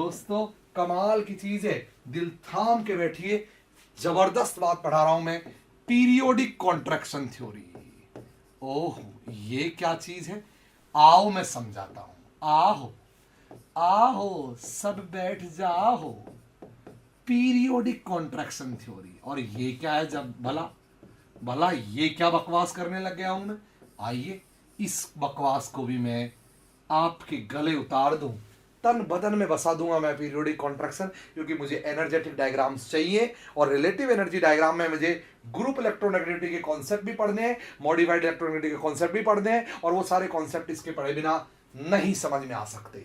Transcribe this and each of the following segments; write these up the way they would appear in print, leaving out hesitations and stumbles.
दोस्तों कमाल की चीज है, दिल थाम के बैठिए, जबरदस्त बात पढ़ा रहा हूं मैं, पीरियोडिक कॉन्ट्रैक्शन थ्योरी। ओह ये क्या चीज है, आओ मैं समझाता हूं। आओ आओ सब बैठ जाओ, पीरियोडिक कॉन्ट्रैक्शन थ्योरी। और ये क्या है, जब भला भला ये क्या बकवास करने लग गया हूं मैं। आइए इस बकवास को भी मैं आपके गले उतार दूं, तन बदन में बसा दूंगा मैं पीरियोडिक कॉन्ट्रैक्शन, क्योंकि मुझे एनर्जेटिक डायग्राम्स चाहिए और रिलेटिव एनर्जी डायग्राम में मुझे ग्रुप इलेक्ट्रोनेगेटिविटी के कॉन्सेप्ट भी पढ़ने हैं, मॉडिफाइड इलेक्ट्रोनेगेटिविटी के कॉन्सेप्ट भी पढ़ने हैं, और वो सारे कॉन्सेप्ट इसके पढ़े बिना नहीं समझ में आ सकते।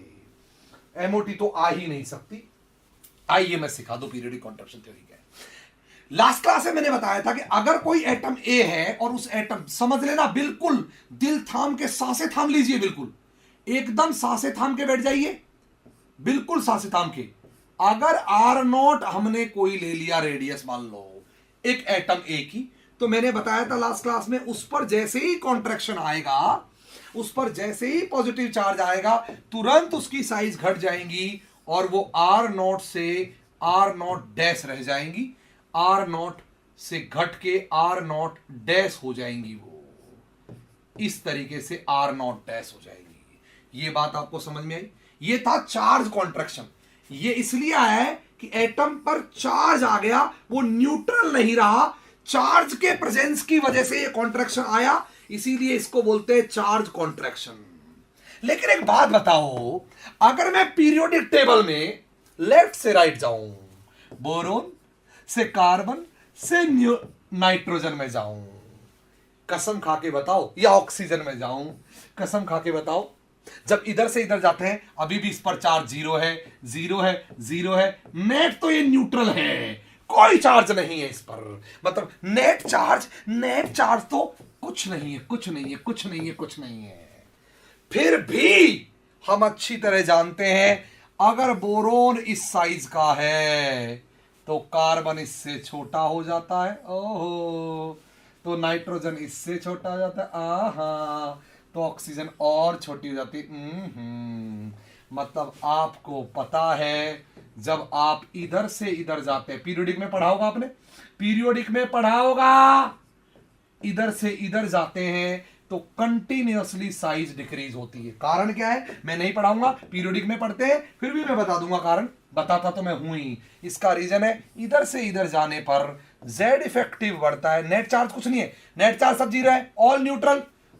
एमओटी तो आ ही नहीं सकती। आइए मैं सिखा दूं पीरियोडिक कॉन्ट्रैक्शन थ्योरी क्या है। लास्ट क्लास में मैंने बताया था कि अगर कोई एटम ए है और उस एटम, समझ लेना बिल्कुल दिल थाम के, सांसें थाम लीजिए, बिल्कुल एकदम सांसें थाम के बैठ जाइए, बिल्कुल सांसें थाम के। अगर आर नॉट हमने कोई ले लिया रेडियस, मान लो एक एटम ए की, तो मैंने बताया था लास्ट क्लास में, उस पर जैसे ही कॉन्ट्रैक्शन आएगा, उस पर जैसे ही पॉजिटिव चार्ज आएगा, तुरंत उसकी साइज घट जाएंगी और वो आर नॉट से आर नॉट डैश रह जाएंगी, आर नॉट से घट के आर नॉट डैश हो जाएंगी, वो इस तरीके से आर नॉट डैश हो जाएंगी। ये बात आपको समझ में आई। ये था चार्ज कॉन्ट्रैक्शन। ये इसलिए आया है कि एटम पर चार्ज आ गया, वो न्यूट्रल नहीं रहा, चार्ज के प्रेजेंस की वजह से ये कॉन्ट्रैक्शन आया, इसीलिए इसको बोलते हैं चार्ज कॉन्ट्रैक्शन। लेकिन एक बात बताओ, अगर मैं पीरियोडिक टेबल में लेफ्ट से राइट जाऊं, बोरोन से कार्बन से नाइट्रोजन में जाऊं, कसम खा के बताओ, या ऑक्सीजन में जाऊं, कसम खा के बताओ, जब इधर से इधर जाते हैं अभी भी इस पर चार्ज जीरो है, जीरो है, जीरो है। नेट तो ये न्यूट्रल है, कोई चार्ज नहीं है इस पर, मतलब नेट चार्ज तो कुछ नहीं है, कुछ नहीं है, कुछ नहीं है, कुछ नहीं है। फिर भी हम अच्छी तरह जानते हैं, अगर बोरोन इस साइज का है तो कार्बन इससे छोटा हो जाता है, ओहो, तो नाइट्रोजन इससे छोटा हो जाता है, आहा, तो ऑक्सीजन और छोटी हो जाती है। मतलब आपको पता है, जब आप इधर से इधर जाते हैं, पीरियोडिक में पढ़ा होगा आपने, पीरियोडिक में पढ़ा होगा, इधर से इधर जाते हैं तो कंटिन्यूअसली साइज डिक्रीज होती है। कारण क्या है मैं नहीं पढ़ाऊंगा, पीरियोडिक में पढ़ते हैं, फिर भी मैं बता दूंगा कारण, बताता तो मैं हूं ही। इसका रीजन है, इधर से इधर जाने पर जेड इफेक्टिव बढ़ता है, नेट चार्ज कुछ नहीं है, नेट चार्ज सब जीरो है,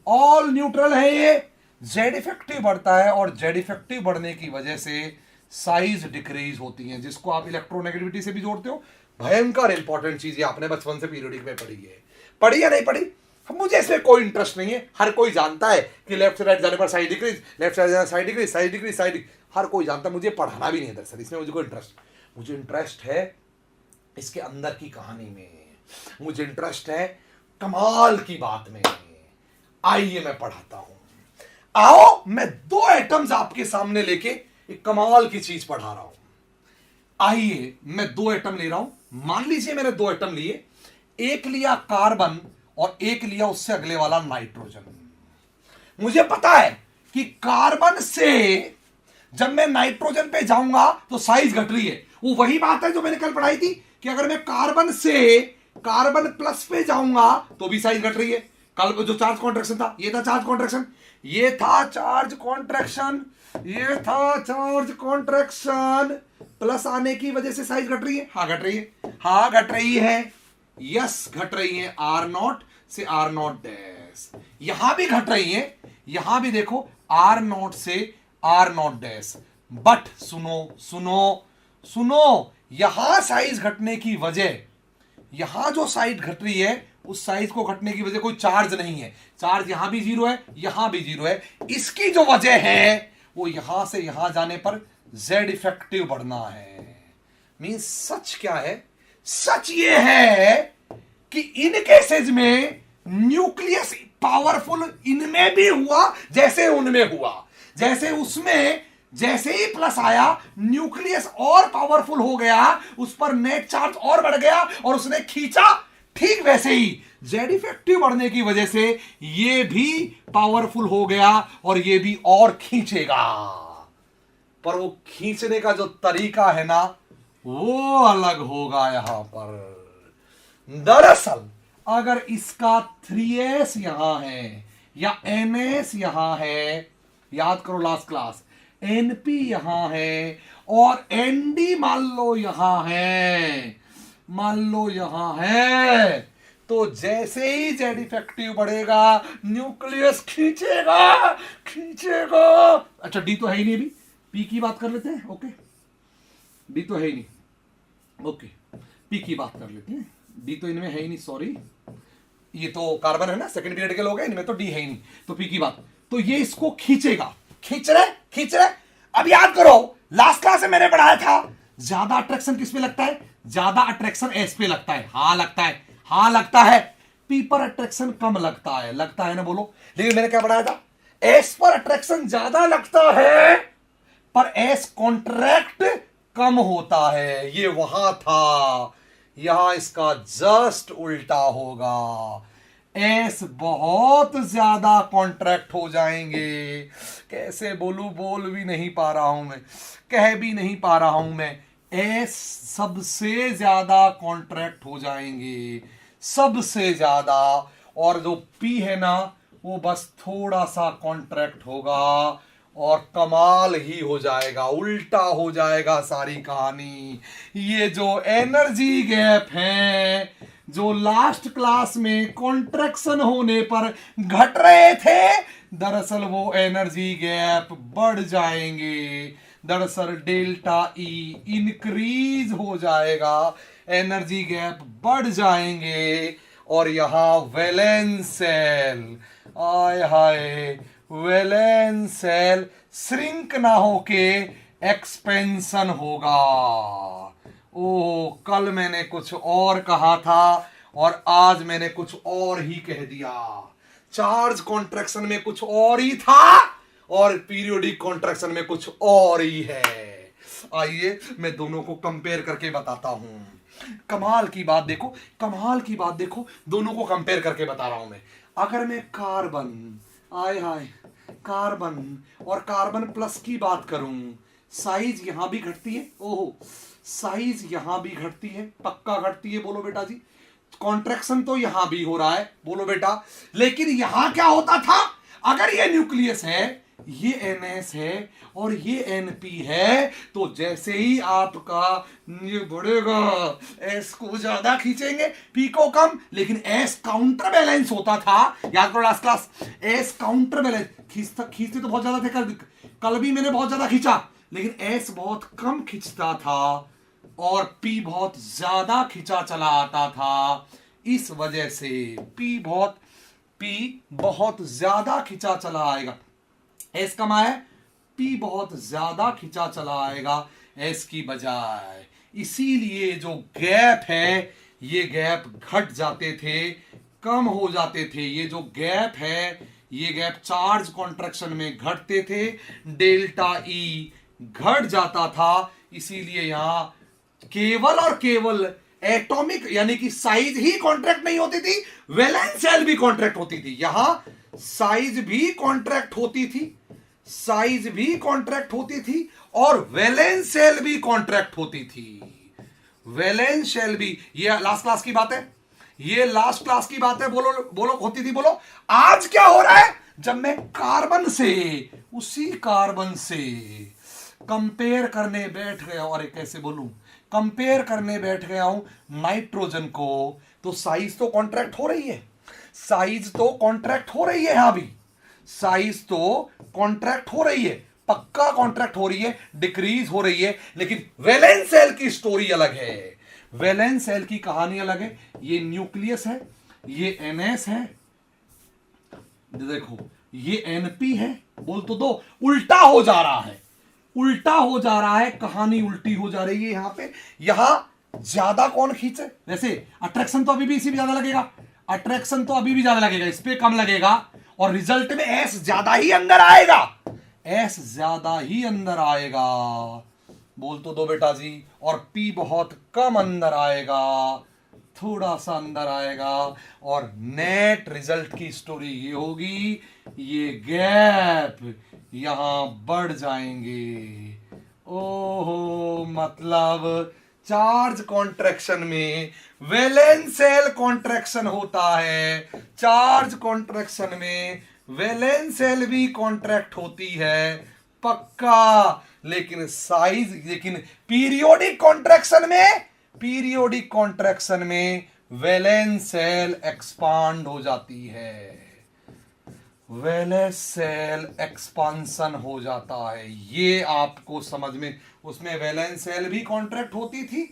ऑल न्यूट्रल है ये, जेड इफेक्टिव बढ़ता है, और जेड इफेक्टिव बढ़ने की वजह से साइज डिक्रीज होती है, जिसको आप इलेक्ट्रोनेगेटिविटी से भी जोड़ते हो। भयंकर इंपॉर्टेंट चीज है, आपने बचपन से पीरियोडिक में पढ़ी या नहीं पढ़ी, मुझे इसमें कोई इंटरेस्ट नहीं है। हर कोई जानता है कि लेफ्ट से राइट जाने पर साइड डिक्रीज, लेफ्ट से right side decrease, side decrease, side, हर कोई जानता है। मुझे पढ़ाना भी नहीं है दरअसल, इसमें मुझे कोई इंटरेस्ट, मुझे इंटरेस्ट है इसके अंदर की कहानी में, मुझे इंटरेस्ट है कमाल की बात में। आइए मैं पढ़ाता हूं। आओ मैं दो एटम्स आपके सामने लेके एक कमाल की चीज पढ़ा रहा हूं। आइए मैं दो एटम ले रहा हूं, मान लीजिए मैंने दो एटम लिए, एक लिया कार्बन और एक लिया उससे अगले वाला नाइट्रोजन। मुझे पता है कि कार्बन से जब मैं नाइट्रोजन पे जाऊंगा तो साइज घट रही है, वो वही बात है जो मैंने कल पढ़ाई थी कि अगर मैं कार्बन से कार्बन प्लस पे जाऊंगा तो भी साइज घट रही है। कल जो चार्ज कॉन्ट्रैक्शन था, ये था चार्ज कॉन्ट्रैक्शन, ये था चार्ज कॉन्ट्रैक्शन, ये था चार्ज कॉन्ट्रैक्शन, प्लस आने की वजह से साइज घट रही है, हाँ घट रही है, हाँ घट रही है, यस घट रही है, आर नॉट से आर नॉट डैश, यहां भी घट रही है, यहां भी देखो आर नॉट से आर नॉट डैश। बट सुनो सुनो सुनो, यहां साइज घटने की वजह, यहां जो साइज घट रही है उस साइज को घटने की वजह कोई चार्ज नहीं है, चार्ज यहां भी जीरो है, यहां भी जीरो है। इसकी जो वजह है वो यहां से यहां जाने पर जेड इफेक्टिव बढ़ना है। मींस सच क्या है, सच ये है कि इन केसेज में न्यूक्लियस पावरफुल इनमें भी हुआ जैसे उनमें हुआ, जैसे उसमें जैसे ही प्लस आया न्यूक्लियस और पावरफुल हो गया, उस पर नेट चार्ज और बढ़ गया और उसने खींचा, ठीक वैसे ही जेड इफेक्टिव बढ़ने की वजह से ये भी पावरफुल हो गया और ये भी और खींचेगा। पर वो खींचने का जो तरीका है ना वो अलग होगा यहां पर। दरअसल अगर इसका 3s यहां है या ns यहां है, याद करो लास्ट क्लास, np यहां है और nd मान लो यहां है, मान लो यहां है, तो जैसे ही जेड इफेक्टिव बढ़ेगा न्यूक्लियस खींचेगा खींचेगा। अच्छा डी तो है ही नहीं, अभी पी की बात कर लेते हैं। ओके डी तो है ही नहीं, ओके पी की बात कर लेते हैं। डी तो इनमें है ही नहीं, सॉरी, ये तो कार्बन है ना, सेकंड पीरियड के लोग हैं, इनमें तो डी है ही नहीं, तो पी की बात। तो ये इसको खींचेगा, खींच रहे। अब याद करो लास्ट क्लास में मैंने पढ़ाया था ज्यादा अट्रैक्शन किस पे लगता है, ज्यादा अट्रैक्शन एस पे लगता है। हाँ लगता है। पी पर अट्रैक्शन कम लगता है ना, बोलो। लेकिन मैंने क्या पढ़ाया था, एस पर अट्रैक्शन ज्यादा लगता है पर एस कॉन्ट्रैक्ट कम होता है। ये वहां था, यहां इसका जस्ट उल्टा होगा। एस बहुत ज्यादा कॉन्ट्रैक्ट हो जाएंगे। कैसे बोलूं, बोल भी नहीं पा रहा हूं मैं, कह भी नहीं पा रहा हूं मैं। एस सबसे ज्यादा कॉन्ट्रैक्ट हो जाएंगे, सबसे ज्यादा। और जो पी है ना वो बस थोड़ा सा कॉन्ट्रैक्ट होगा और कमाल ही हो जाएगा, उल्टा हो जाएगा सारी कहानी। ये जो एनर्जी गैप है जो लास्ट क्लास में कॉन्ट्रैक्शन होने पर घट रहे थे, दरअसल वो एनर्जी गैप बढ़ जाएंगे। दरअसल डेल्टा ई इंक्रीज हो जाएगा, एनर्जी गैप बढ़ जाएंगे। और यहां वैलेंस सेल, आय हाय, वैलेंस सेल श्रिंक ना होके एक्सपेंशन होगा। ओ कल मैंने कुछ और कहा था और आज मैंने कुछ और ही कह दिया। चार्ज कॉन्ट्रैक्शन में कुछ और ही था और पीरियोडिक कॉन्ट्रैक्शन में कुछ और ही है। आइए मैं दोनों को कंपेयर करके बताता हूं। कमाल की बात देखो, दोनों को कंपेयर करके बता रहा हूं मैं। अगर मैं कार्बन, आय हाय, कार्बन और कार्बन प्लस की बात करूं, साइज यहां भी घटती है। ओहो, साइज यहां भी घटती है, पक्का घटती है, बोलो बेटा जी। कॉन्ट्रैक्शन तो यहां भी हो रहा है, बोलो बेटा। लेकिन यहां क्या होता था, अगर ये न्यूक्लियस है, ये NS है और ये NP है, तो जैसे ही आपका ये बढ़ेगा S को ज्यादा खींचेंगे, P को कम। लेकिन S काउंटर बैलेंस होता था, याद करो last class, S counter balance, खींचते तो बहुत ज्यादा थे, कल भी मैंने बहुत ज्यादा खींचा, लेकिन S बहुत कम खींचता था और P बहुत ज्यादा खींचा चला आता था। इस वजह से P बहुत ज्यादा खींचा चला आएगा। एस कम है, पी बहुत ज्यादा खिंचा चला आएगा एस की बजाय। इसीलिए जो गैप है ये गैप घट जाते थे, कम हो जाते थे। ये जो गैप है ये गैप चार्ज कॉन्ट्रैक्शन में घटते थे, डेल्टा ई घट जाता था। इसीलिए यहां केवल और केवल एटॉमिक यानी कि साइज ही कॉन्ट्रैक्ट नहीं होती थी, वैलेंस सेल भी कॉन्ट्रैक्ट होती थी। यहां साइज भी कॉन्ट्रैक्ट होती थी, साइज भी कॉन्ट्रैक्ट होती थी और वैलेंस सेल भी कॉन्ट्रैक्ट होती थी। वैलेंस सेल भी, ये लास्ट क्लास की बात है, ये लास्ट क्लास की बात है। बोलो बोलो, होती थी, बोलो। आज क्या हो रहा है, जब मैं कार्बन से, उसी कार्बन से कंपेयर करने बैठ गया हूं, अरे कैसे बोलूं, कंपेयर करने बैठ गया हूं नाइट्रोजन को, तो साइज तो कॉन्ट्रैक्ट हो रही है, साइज तो कॉन्ट्रैक्ट हो रही है, यहां भी साइज तो कॉन्ट्रैक्ट हो रही है, पक्का कॉन्ट्रैक्ट हो रही है, डिक्रीज हो रही है। लेकिन वैलेंस सेल की स्टोरी अलग है, वैलेंस सेल की कहानी अलग है। ये न्यूक्लियस है, ये NS है, देखो ये NP है, बोल तो दो, उल्टा हो जा रहा है, उल्टा हो जा रहा है, कहानी उल्टी हो जा रही है। यहां पे, यहां ज्यादा कौन खींचे, वैसे अट्रैक्शन तो अभी भी इसी में ज्यादा लगेगा, अट्रैक्शन तो अभी भी ज्यादा लगेगा, इस पे कम लगेगा और रिजल्ट में S ज्यादा ही अंदर आएगा, S ज्यादा ही अंदर आएगा, बोल तो दो बेटा जी। और P बहुत कम अंदर आएगा, थोड़ा सा अंदर आएगा और नेट रिजल्ट की स्टोरी ये होगी, ये गैप यहां बढ़ जाएंगे, ओहो, मतलब चार्ज कॉन्ट्रैक्शन में वैलेंस सेल कॉन्ट्रैक्शन होता है, चार्ज कॉन्ट्रैक्शन में वैलेंस सेल भी कॉन्ट्रैक्ट होती है, पक्का। लेकिन पीरियोडिक कॉन्ट्रैक्शन में वैलेंस सेल एक्सपांड हो जाती है, वैलेंस सेल एक्सपांशन हो जाता है। ये आपको समझ में, उसमें वैलेंस सेल भी कॉन्ट्रैक्ट होती थी,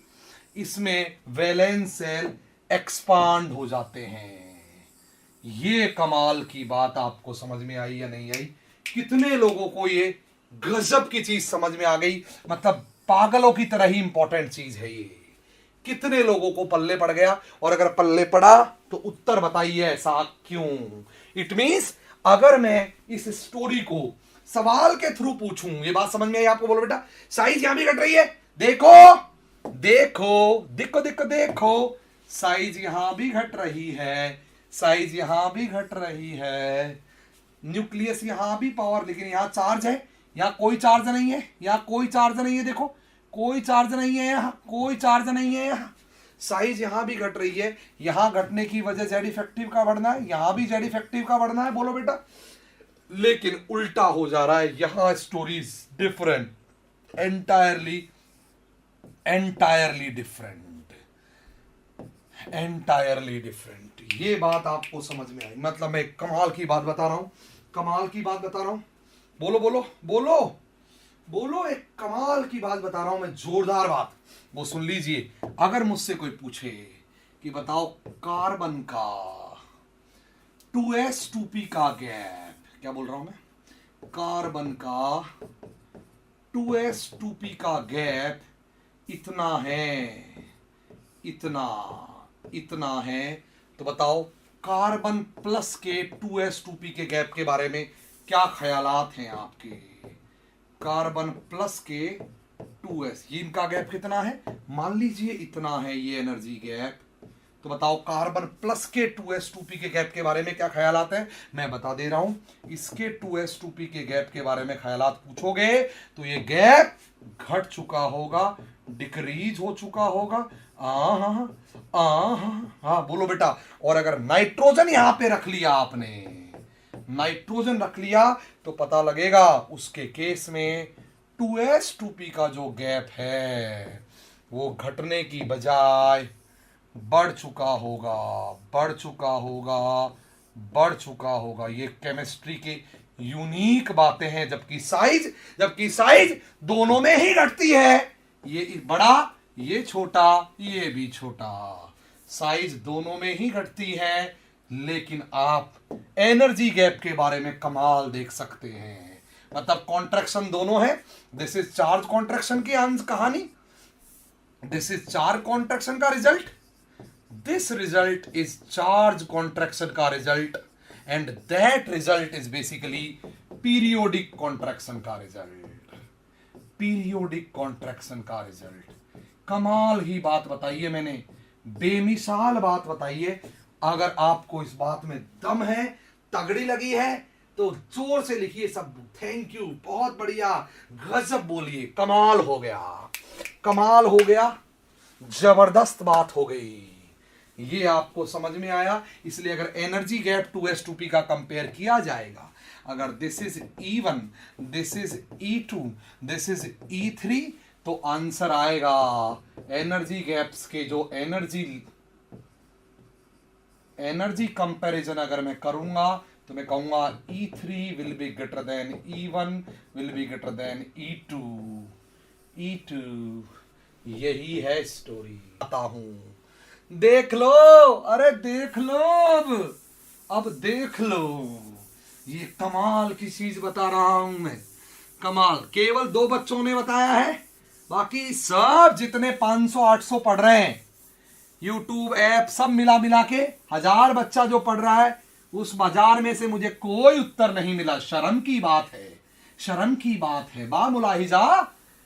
इसमें वैलेंस सेल एक्सपांड हो जाते हैं। ये कमाल की बात आपको समझ में आई या नहीं आई? कितने लोगों को ये गजब की चीज समझ में आ गई? मतलब पागलों की तरह ही इंपॉर्टेंट चीज है ये। कितने लोगों को पल्ले पड़ गया? और अगर पल्ले पड़ा तो उत्तर बताइए ऐसा क्यों? इट मींस अगर मैं इस स्टोरी को सवाल के थ्रू पूछूं, ये बात समझ में आई आपको? बोलो बेटा, साइज यहां भी घट रही है, देखो देखो देखो देखो देखो, साइज यहां भी घट रही है, साइज यहां भी घट रही है, न्यूक्लियस यहां भी पावर, लेकिन यहां चार्ज है, यहां कोई चार्ज नहीं है, यहां कोई चार्ज नहीं है, देखो कोई चार्ज नहीं है, यहां कोई चार्ज नहीं है, यहां साइज यहां भी घट रही है। यहां घटने की वजह जेड इफेक्टिव का बढ़ना है, यहां भी जेड इफेक्टिव का बढ़ना है, बोलो बेटा। लेकिन उल्टा हो जा रहा है, यहां stories different, entirely different, entirely different. ये बात आपको समझ में आई? मतलब मैं कमाल की बात बता रहा हूं, कमाल की बात बता रहा हूं, बोलो बोलो बोलो बोलो, एक कमाल की बात बता रहा हूं मैं, जोरदार बात, वो सुन लीजिए। अगर मुझसे कोई पूछे कि बताओ कार्बन का 2s2p का गैप, क्या बोल रहा हूं मैं, कार्बन का 2s2p का गैप इतना है, इतना इतना है, तो बताओ कार्बन प्लस के 2s2p के गैप के बारे में क्या ख्यालात हैं आपके? कार्बन प्लस के 2s, ये इनका गैप कितना है? मान लीजिए इतना है ये एनर्जी गैप, तो बताओ कार्बन प्लस के 2s2p के गैप के बारे में क्या ख्यालात है? मैं बता दे रहा हूं, इसके 2s2p के गैप के बारे में ख्यालात पूछोगे तो ये गैप घट चुका होगा, डिक्रीज हो चुका होगा। हाँ बोलो बेटा। और अगर नाइट्रोजन यहां पे रख लिया आपने, नाइट्रोजन रख लिया, तो पता लगेगा उसके केस में 2s2p का जो गैप है वो घटने की बजाय बढ़ चुका होगा, बढ़ चुका होगा, बढ़ चुका होगा। ये केमिस्ट्री के यूनिक बातें हैं। जबकि साइज दोनों में ही घटती है, ये बड़ा ये छोटा ये भी छोटा, साइज दोनों में ही घटती है। लेकिन आप एनर्जी गैप के बारे में कमाल देख सकते हैं। मतलब कॉन्ट्रैक्शन दोनों है, दिस इज चार्ज कॉन्ट्रैक्शन की कहानी, दिस इज चार्ज कॉन्ट्रैक्शन का result, this result is charge contraction का result, and that result is basically periodic contraction का रिजल्ट, पीरियोडिक कॉन्ट्रैक्शन का रिजल्ट। कमाल ही बात बताइए मैंने, बेमिसाल बात बताइए। अगर आपको इस बात में दम है, तगड़ी लगी है, तो जोर से लिखिए सब, थैंक यू, बहुत बढ़िया, गजब बोलिए, कमाल हो गया, कमाल हो गया, जबरदस्त बात हो गई। ये आपको समझ में आया? इसलिए अगर एनर्जी गैप 2s2p का कंपेयर किया जाएगा, अगर this is E1, this is E2, this is E3, तो आंसर आएगा एनर्जी गैप्स के जो एनर्जी कंपैरिजन अगर मैं करूंगा तो मैं कहूंगा E3 will be greater than E1 will be greater than E2। यही है स्टोरी, आता हूं, देख लो, अरे देख लो, अब देख लो, ये कमाल की चीज बता रहा हूं मैं, कमाल। केवल 2 बच्चों ने बताया है, बाकी सब जितने 500-800 पढ़ रहे हैं, यूट्यूब ऐप सब मिला के 1000 बच्चा जो पढ़ रहा है, उस बाजार में से मुझे कोई उत्तर नहीं मिला। शर्म की बात है, शर्म की बात है। बामुलाहिजा,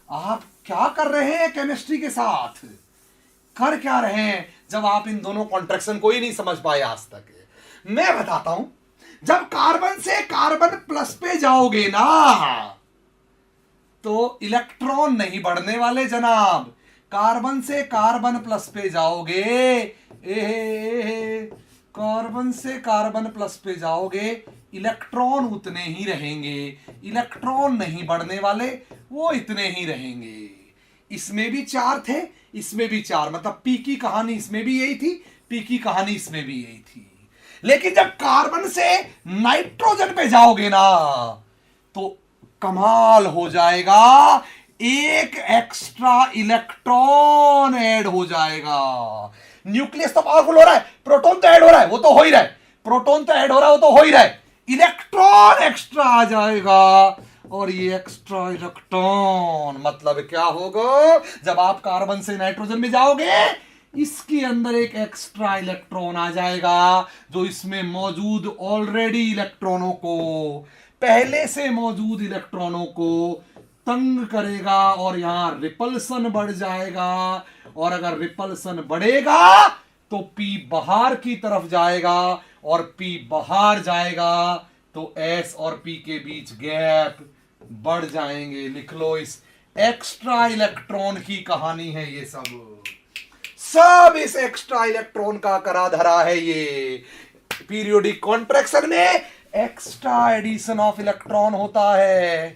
आप क्या कर रहे हैं केमिस्ट्री के साथ? कर क्या रहे हैं जब आप इन दोनों कॉन्ट्रैक्शन को ही नहीं समझ पाए आज तक? मैं बताता हूं, जब कार्बन से कार्बन प्लस पे जाओगे ना, तो इलेक्ट्रॉन नहीं बढ़ने वाले जनाब। कार्बन से कार्बन प्लस पे जाओगे, कार्बन से कार्बन प्लस पे जाओगे, इलेक्ट्रॉन उतने ही रहेंगे। इलेक्ट्रॉन नहीं बढ़ने वाले, वो इतने ही रहेंगे। इसमें भी 4 थे, इसमें भी 4, मतलब पी की कहानी इसमें भी यही थी, पी की कहानी इसमें भी यही थी। लेकिन जब कार्बन से नाइट्रोजन पे जाओगे ना, तो कमाल हो जाएगा, एक एक्स्ट्रा इलेक्ट्रॉन ऐड हो जाएगा। न्यूक्लियस तो पावरफुल हो रहा है, प्रोटॉन तो ऐड हो रहा है, वो तो हो ही रहा है, प्रोटॉन तो ऐड हो रहा है, वो तो हो ही रहा है, इलेक्ट्रॉन एक्स्ट्रा आ जाएगा। और ये एक्स्ट्रा इलेक्ट्रॉन मतलब क्या होगा, जब आप कार्बन से नाइट्रोजन में जाओगे, इसके अंदर एक एक्स्ट्रा इलेक्ट्रॉन आ जाएगा, जो इसमें मौजूद ऑलरेडी इलेक्ट्रॉनों को, पहले से मौजूद इलेक्ट्रॉनों को तंग करेगा, और यहां रिपल्सन बढ़ जाएगा। और अगर रिपल्सन बढ़ेगा तो पी बाहर की तरफ जाएगा, और पी बाहर जाएगा तो एस और पी के बीच गैप बढ़ जाएंगे। लिख लो, इस एक्स्ट्रा इलेक्ट्रॉन की कहानी है ये सब इस एक्स्ट्रा इलेक्ट्रॉन का करा धरा है। ये पीरियोडिक कॉन्ट्रैक्शन में एक्स्ट्रा एडिशन ऑफ इलेक्ट्रॉन होता है,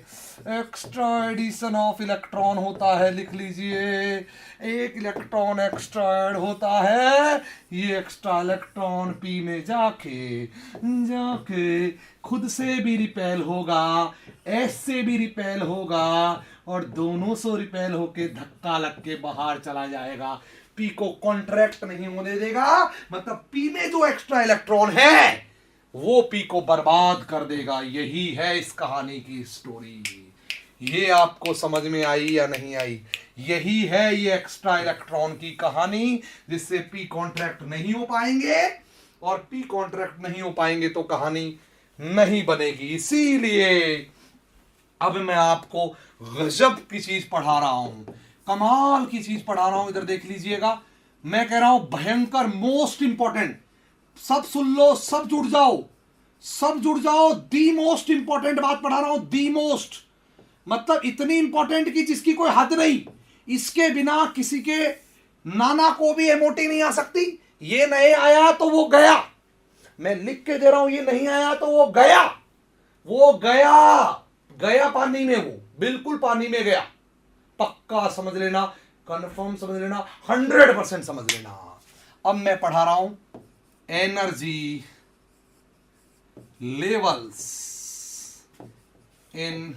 एक्स्ट्रा एडिशन ऑफ इलेक्ट्रॉन होता है। लिख लीजिए, एक इलेक्ट्रॉन एक्स्ट्रा ऐड होता है, ये एक्स्ट्रा इलेक्ट्रॉन पी में जाके खुद से भी रिपेल होगा, एस से भी रिपेल होगा, और दोनों से रिपेल होके धक्का लग के बाहर चला जाएगा। पी को कॉन्ट्रैक्ट नहीं होने देगा, मतलब पी में जो एक्स्ट्रा इलेक्ट्रॉन है वो पी को बर्बाद कर देगा। यही है इस कहानी की स्टोरी। ये आपको समझ में आई या नहीं आई? यही है ये एक्स्ट्रा इलेक्ट्रॉन की कहानी, जिससे पी कॉन्ट्रैक्ट नहीं हो पाएंगे, और पी कॉन्ट्रैक्ट नहीं हो पाएंगे तो कहानी नहीं बनेगी। इसीलिए अब मैं आपको गजब की चीज पढ़ा रहा हूं, कमाल की चीज पढ़ा रहा हूं। इधर देख लीजिएगा, मैं कह रहा हूं भयंकर, मोस्ट इंपॉर्टेंट, सब सुन लो, सब जुड़ जाओ, सब जुड़ जाओ। दी मोस्ट इंपॉर्टेंट बात पढ़ा रहा हूं, दी मोस्ट, मतलब इतनी इंपॉर्टेंट की जिसकी कोई हद नहीं। इसके बिना किसी के नाना को भी एमओटी नहीं आ सकती। ये नहीं आया तो वो गया, मैं लिख के दे रहा हूं, ये नहीं आया तो वो गया, वो गया, गया पानी में, वो बिल्कुल पानी में गया। पक्का समझ लेना, कंफर्म समझ लेना, 100% समझ लेना। अब मैं पढ़ा रहा हूं energy levels in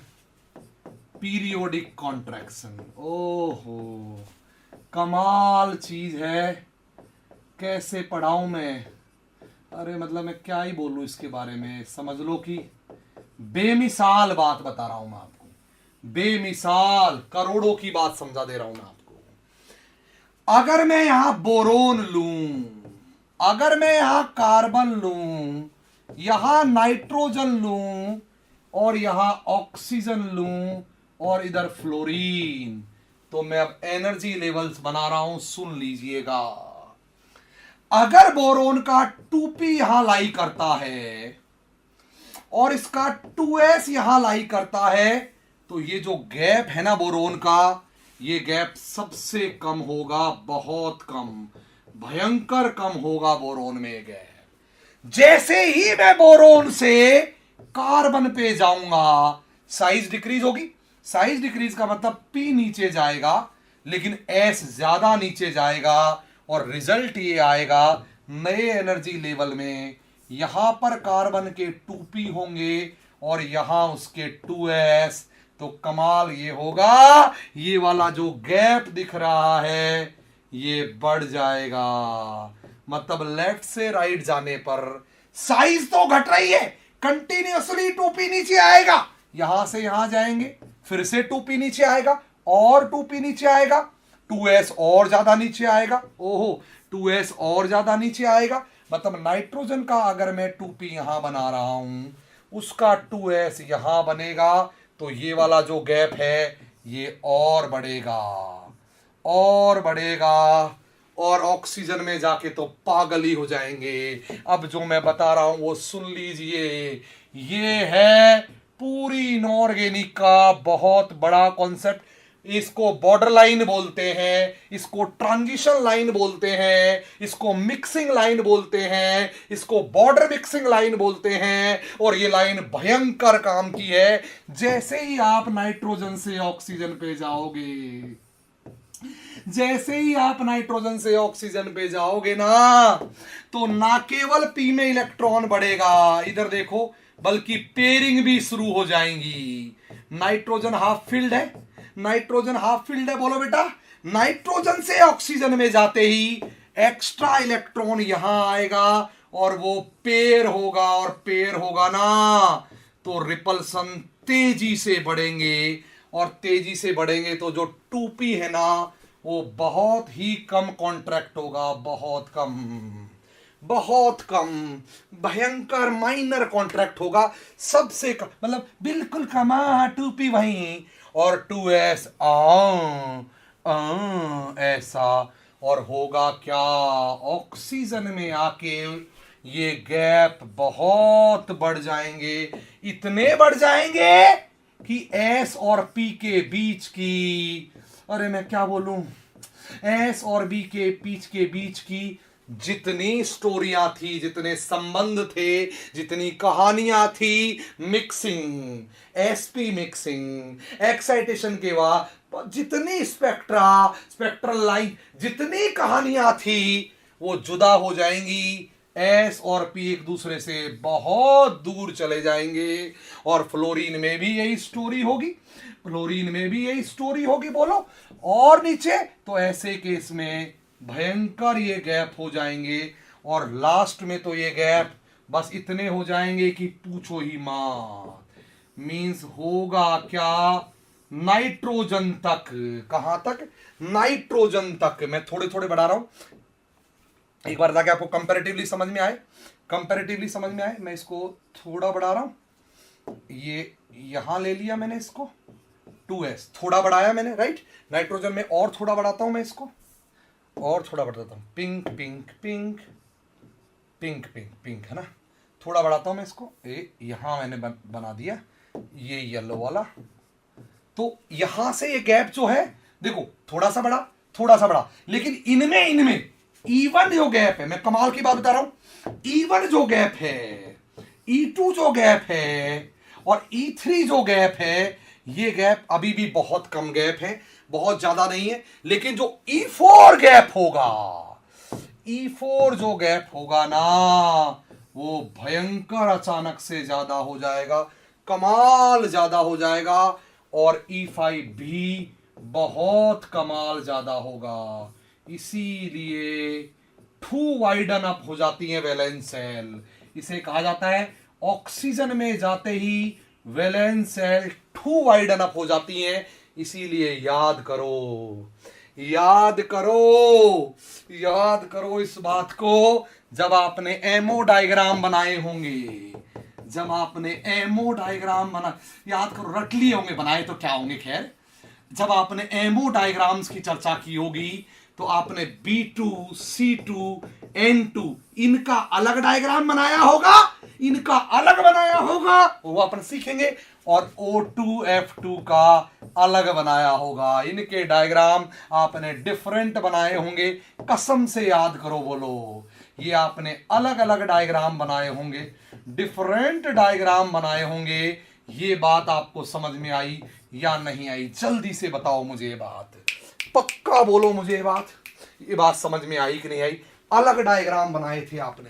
periodic contraction. ओहो, कमाल चीज है, कैसे पढ़ाऊं मैं? अरे मतलब मैं क्या ही बोलूं इसके बारे में, समझ लो कि बेमिसाल बात बता रहा हूं मैं आपको, बेमिसाल करोड़ों की बात समझा दे रहा हूं मैं आपको। अगर मैं यहां बोरोन लूं, अगर मैं यहां कार्बन लूं, यहां नाइट्रोजन लूं, और यहां ऑक्सीजन लूं, और इधर फ्लोरीन, तो मैं अब एनर्जी लेवल्स बना रहा हूं, सुन लीजिएगा। अगर बोरोन का 2p यहां लाई करता है और इसका 2s यहां लाई करता है, तो ये जो गैप है ना बोरोन का, ये गैप सबसे कम होगा, बहुत कम, भयंकर कम होगा बोरोन में गैप। जैसे ही मैं बोरोन से कार्बन पे जाऊंगा, साइज डिक्रीज होगी। साइज डिक्रीज का मतलब पी नीचे जाएगा, लेकिन एस ज्यादा नीचे जाएगा, और रिजल्ट ये आएगा नए एनर्जी लेवल में, यहां पर कार्बन के 2p होंगे और यहां उसके 2s। तो कमाल ये होगा, ये वाला जो गैप दिख रहा है ये बढ़ जाएगा, मतलब लेफ्ट से राइट जाने पर साइज तो घट रही है, कंटिन्यूअसली 2p नीचे आएगा, यहां से यहां जाएंगे, फिर से 2p नीचे आएगा, और 2p नीचे आएगा, 2s और ज्यादा नीचे आएगा, ओहो 2s और ज्यादा नीचे आएगा। मतलब नाइट्रोजन का अगर मैं 2p यहां बना रहा हूं, उसका 2s यहां बनेगा, तो ये वाला जो गैप है ये और बढ़ेगा, और बढ़ेगा, और ऑक्सीजन में जाके तो पागल ही हो जाएंगे। अब जो मैं बता रहा हूं वो सुन लीजिए, ये है पूरी इनऑर्गेनिक का बहुत बड़ा कॉन्सेप्ट। इसको बॉर्डर लाइन बोलते हैं, इसको ट्रांजिशन लाइन बोलते हैं, इसको मिक्सिंग लाइन बोलते हैं, इसको बॉर्डर मिक्सिंग लाइन बोलते हैं। और ये लाइन भयंकर काम की है। जैसे ही आप नाइट्रोजन से ऑक्सीजन पे जाओगे, जैसे ही आप नाइट्रोजन से ऑक्सीजन पे जाओगे ना, तो ना केवल पी में इलेक्ट्रॉन बढ़ेगा, इधर देखो, बल्कि पेयरिंग भी शुरू हो जाएंगी। नाइट्रोजन हाफ फिल्ड है, नाइट्रोजन हाफ फील्ड है, बोलो बेटा। नाइट्रोजन से ऑक्सीजन में जाते ही एक्स्ट्रा इलेक्ट्रॉन यहां आएगा और वो पेयर होगा, और पेयर होगा ना तो रिपल्सन तेजी से बढ़ेंगे, और तेजी से बढ़ेंगे तो जो 2p है ना वो बहुत ही कम कॉन्ट्रैक्ट होगा, बहुत कम, बहुत कम, भयंकर माइनर कॉन्ट्रैक्ट होगा, सबसे कम, मतलब बिल्कुल कम। 2p वहीं और 2s ऐसा। और होगा क्या, ऑक्सीजन में आके ये गैप बहुत बढ़ जाएंगे, इतने बढ़ जाएंगे कि S और P के बीच की, अरे मैं क्या बोलूं, S और B के बीच की जितनी स्टोरियां थी, जितने संबंध थे, जितनी कहानियां थी, मिक्सिंग, sp मिक्सिंग, एक्साइटेशन के बाद जितनी स्पेक्ट्रल लाइन, जितनी कहानियां थी, वो जुदा हो जाएंगी। S और P एक दूसरे से बहुत दूर चले जाएंगे। और फ्लोरीन में भी यही स्टोरी होगी, फ्लोरीन में भी यही स्टोरी होगी, बोलो। और नीचे तो ऐसे केस में भयंकर ये गैप हो जाएंगे, और लास्ट में तो ये गैप बस इतने हो जाएंगे कि पूछो ही मत। मींस होगा क्या, नाइट्रोजन तक, कहां तक, नाइट्रोजन तक। मैं थोड़े थोड़े बढ़ा रहा हूं, एक बार ताकि आपको कंपैरेटिवली समझ में आए, कंपैरेटिवली समझ में आए। मैं इसको थोड़ा बढ़ा रहा हूं, ये यहां ले लिया मैंने इसको, 2s थोड़ा बढ़ाया मैंने, राइट। नाइट्रोजन में और थोड़ा बढ़ाता हूं मैं इसको, और थोड़ा बढ़ाता हूं, pink pink pink pink pink pink, है ना। थोड़ा बढ़ाता हूं मैं इसको, यहां मैंने बना दिया ये येलो वाला। तो यहां से ये गैप जो है, देखो थोड़ा सा बढ़ा, थोड़ा सा बढ़ा, लेकिन इनमें इवन जो गैप है, मैं कमाल की बात बता रहा हूं, इवन जो गैप है, E2 जो गैप है और E3 जो गैप है, ये गैप अभी भी बहुत कम गैप है, बहुत ज्यादा नहीं है। लेकिन जो E4 गैप होगा, E4 जो गैप होगा ना, वो भयंकर अचानक से ज्यादा हो जाएगा, कमाल ज्यादा हो जाएगा। और E5 भी बहुत कमाल ज्यादा होगा। इसीलिए टू वाइडन अप हो जाती है वैलेंस सेल। इसे कहा जाता है ऑक्सीजन में जाते ही valence shell to widen up हो जाती हैं। इसीलिए याद करो, याद करो, याद करो इस बात को, जब आपने एमओ डायग्राम बनाए होंगे, जब आपने एमओ डायग्राम बना, याद करो, रट लिए होंगे, बनाए तो क्या होंगे, खैर, जब आपने एमओ डायग्राम्स की चर्चा की होगी तो आपने B2, C2, N2 इनका अलग डायग्राम बनाया होगा, इनका अलग बनाया होगा, वो अपन सीखेंगे। और O2F2 का अलग बनाया होगा, इनके डायग्राम आपने डिफरेंट बनाए होंगे। कसम से याद करो, बोलो, ये आपने अलग अलग डायग्राम बनाए होंगे, डिफरेंट डायग्राम बनाए होंगे। ये बात आपको समझ में आई या नहीं आई, जल्दी से बताओ मुझे ये बात, पक्का बोलो मुझे ये बात समझ में आई कि नहीं आई। अलग डायग्राम बनाए थे आपने,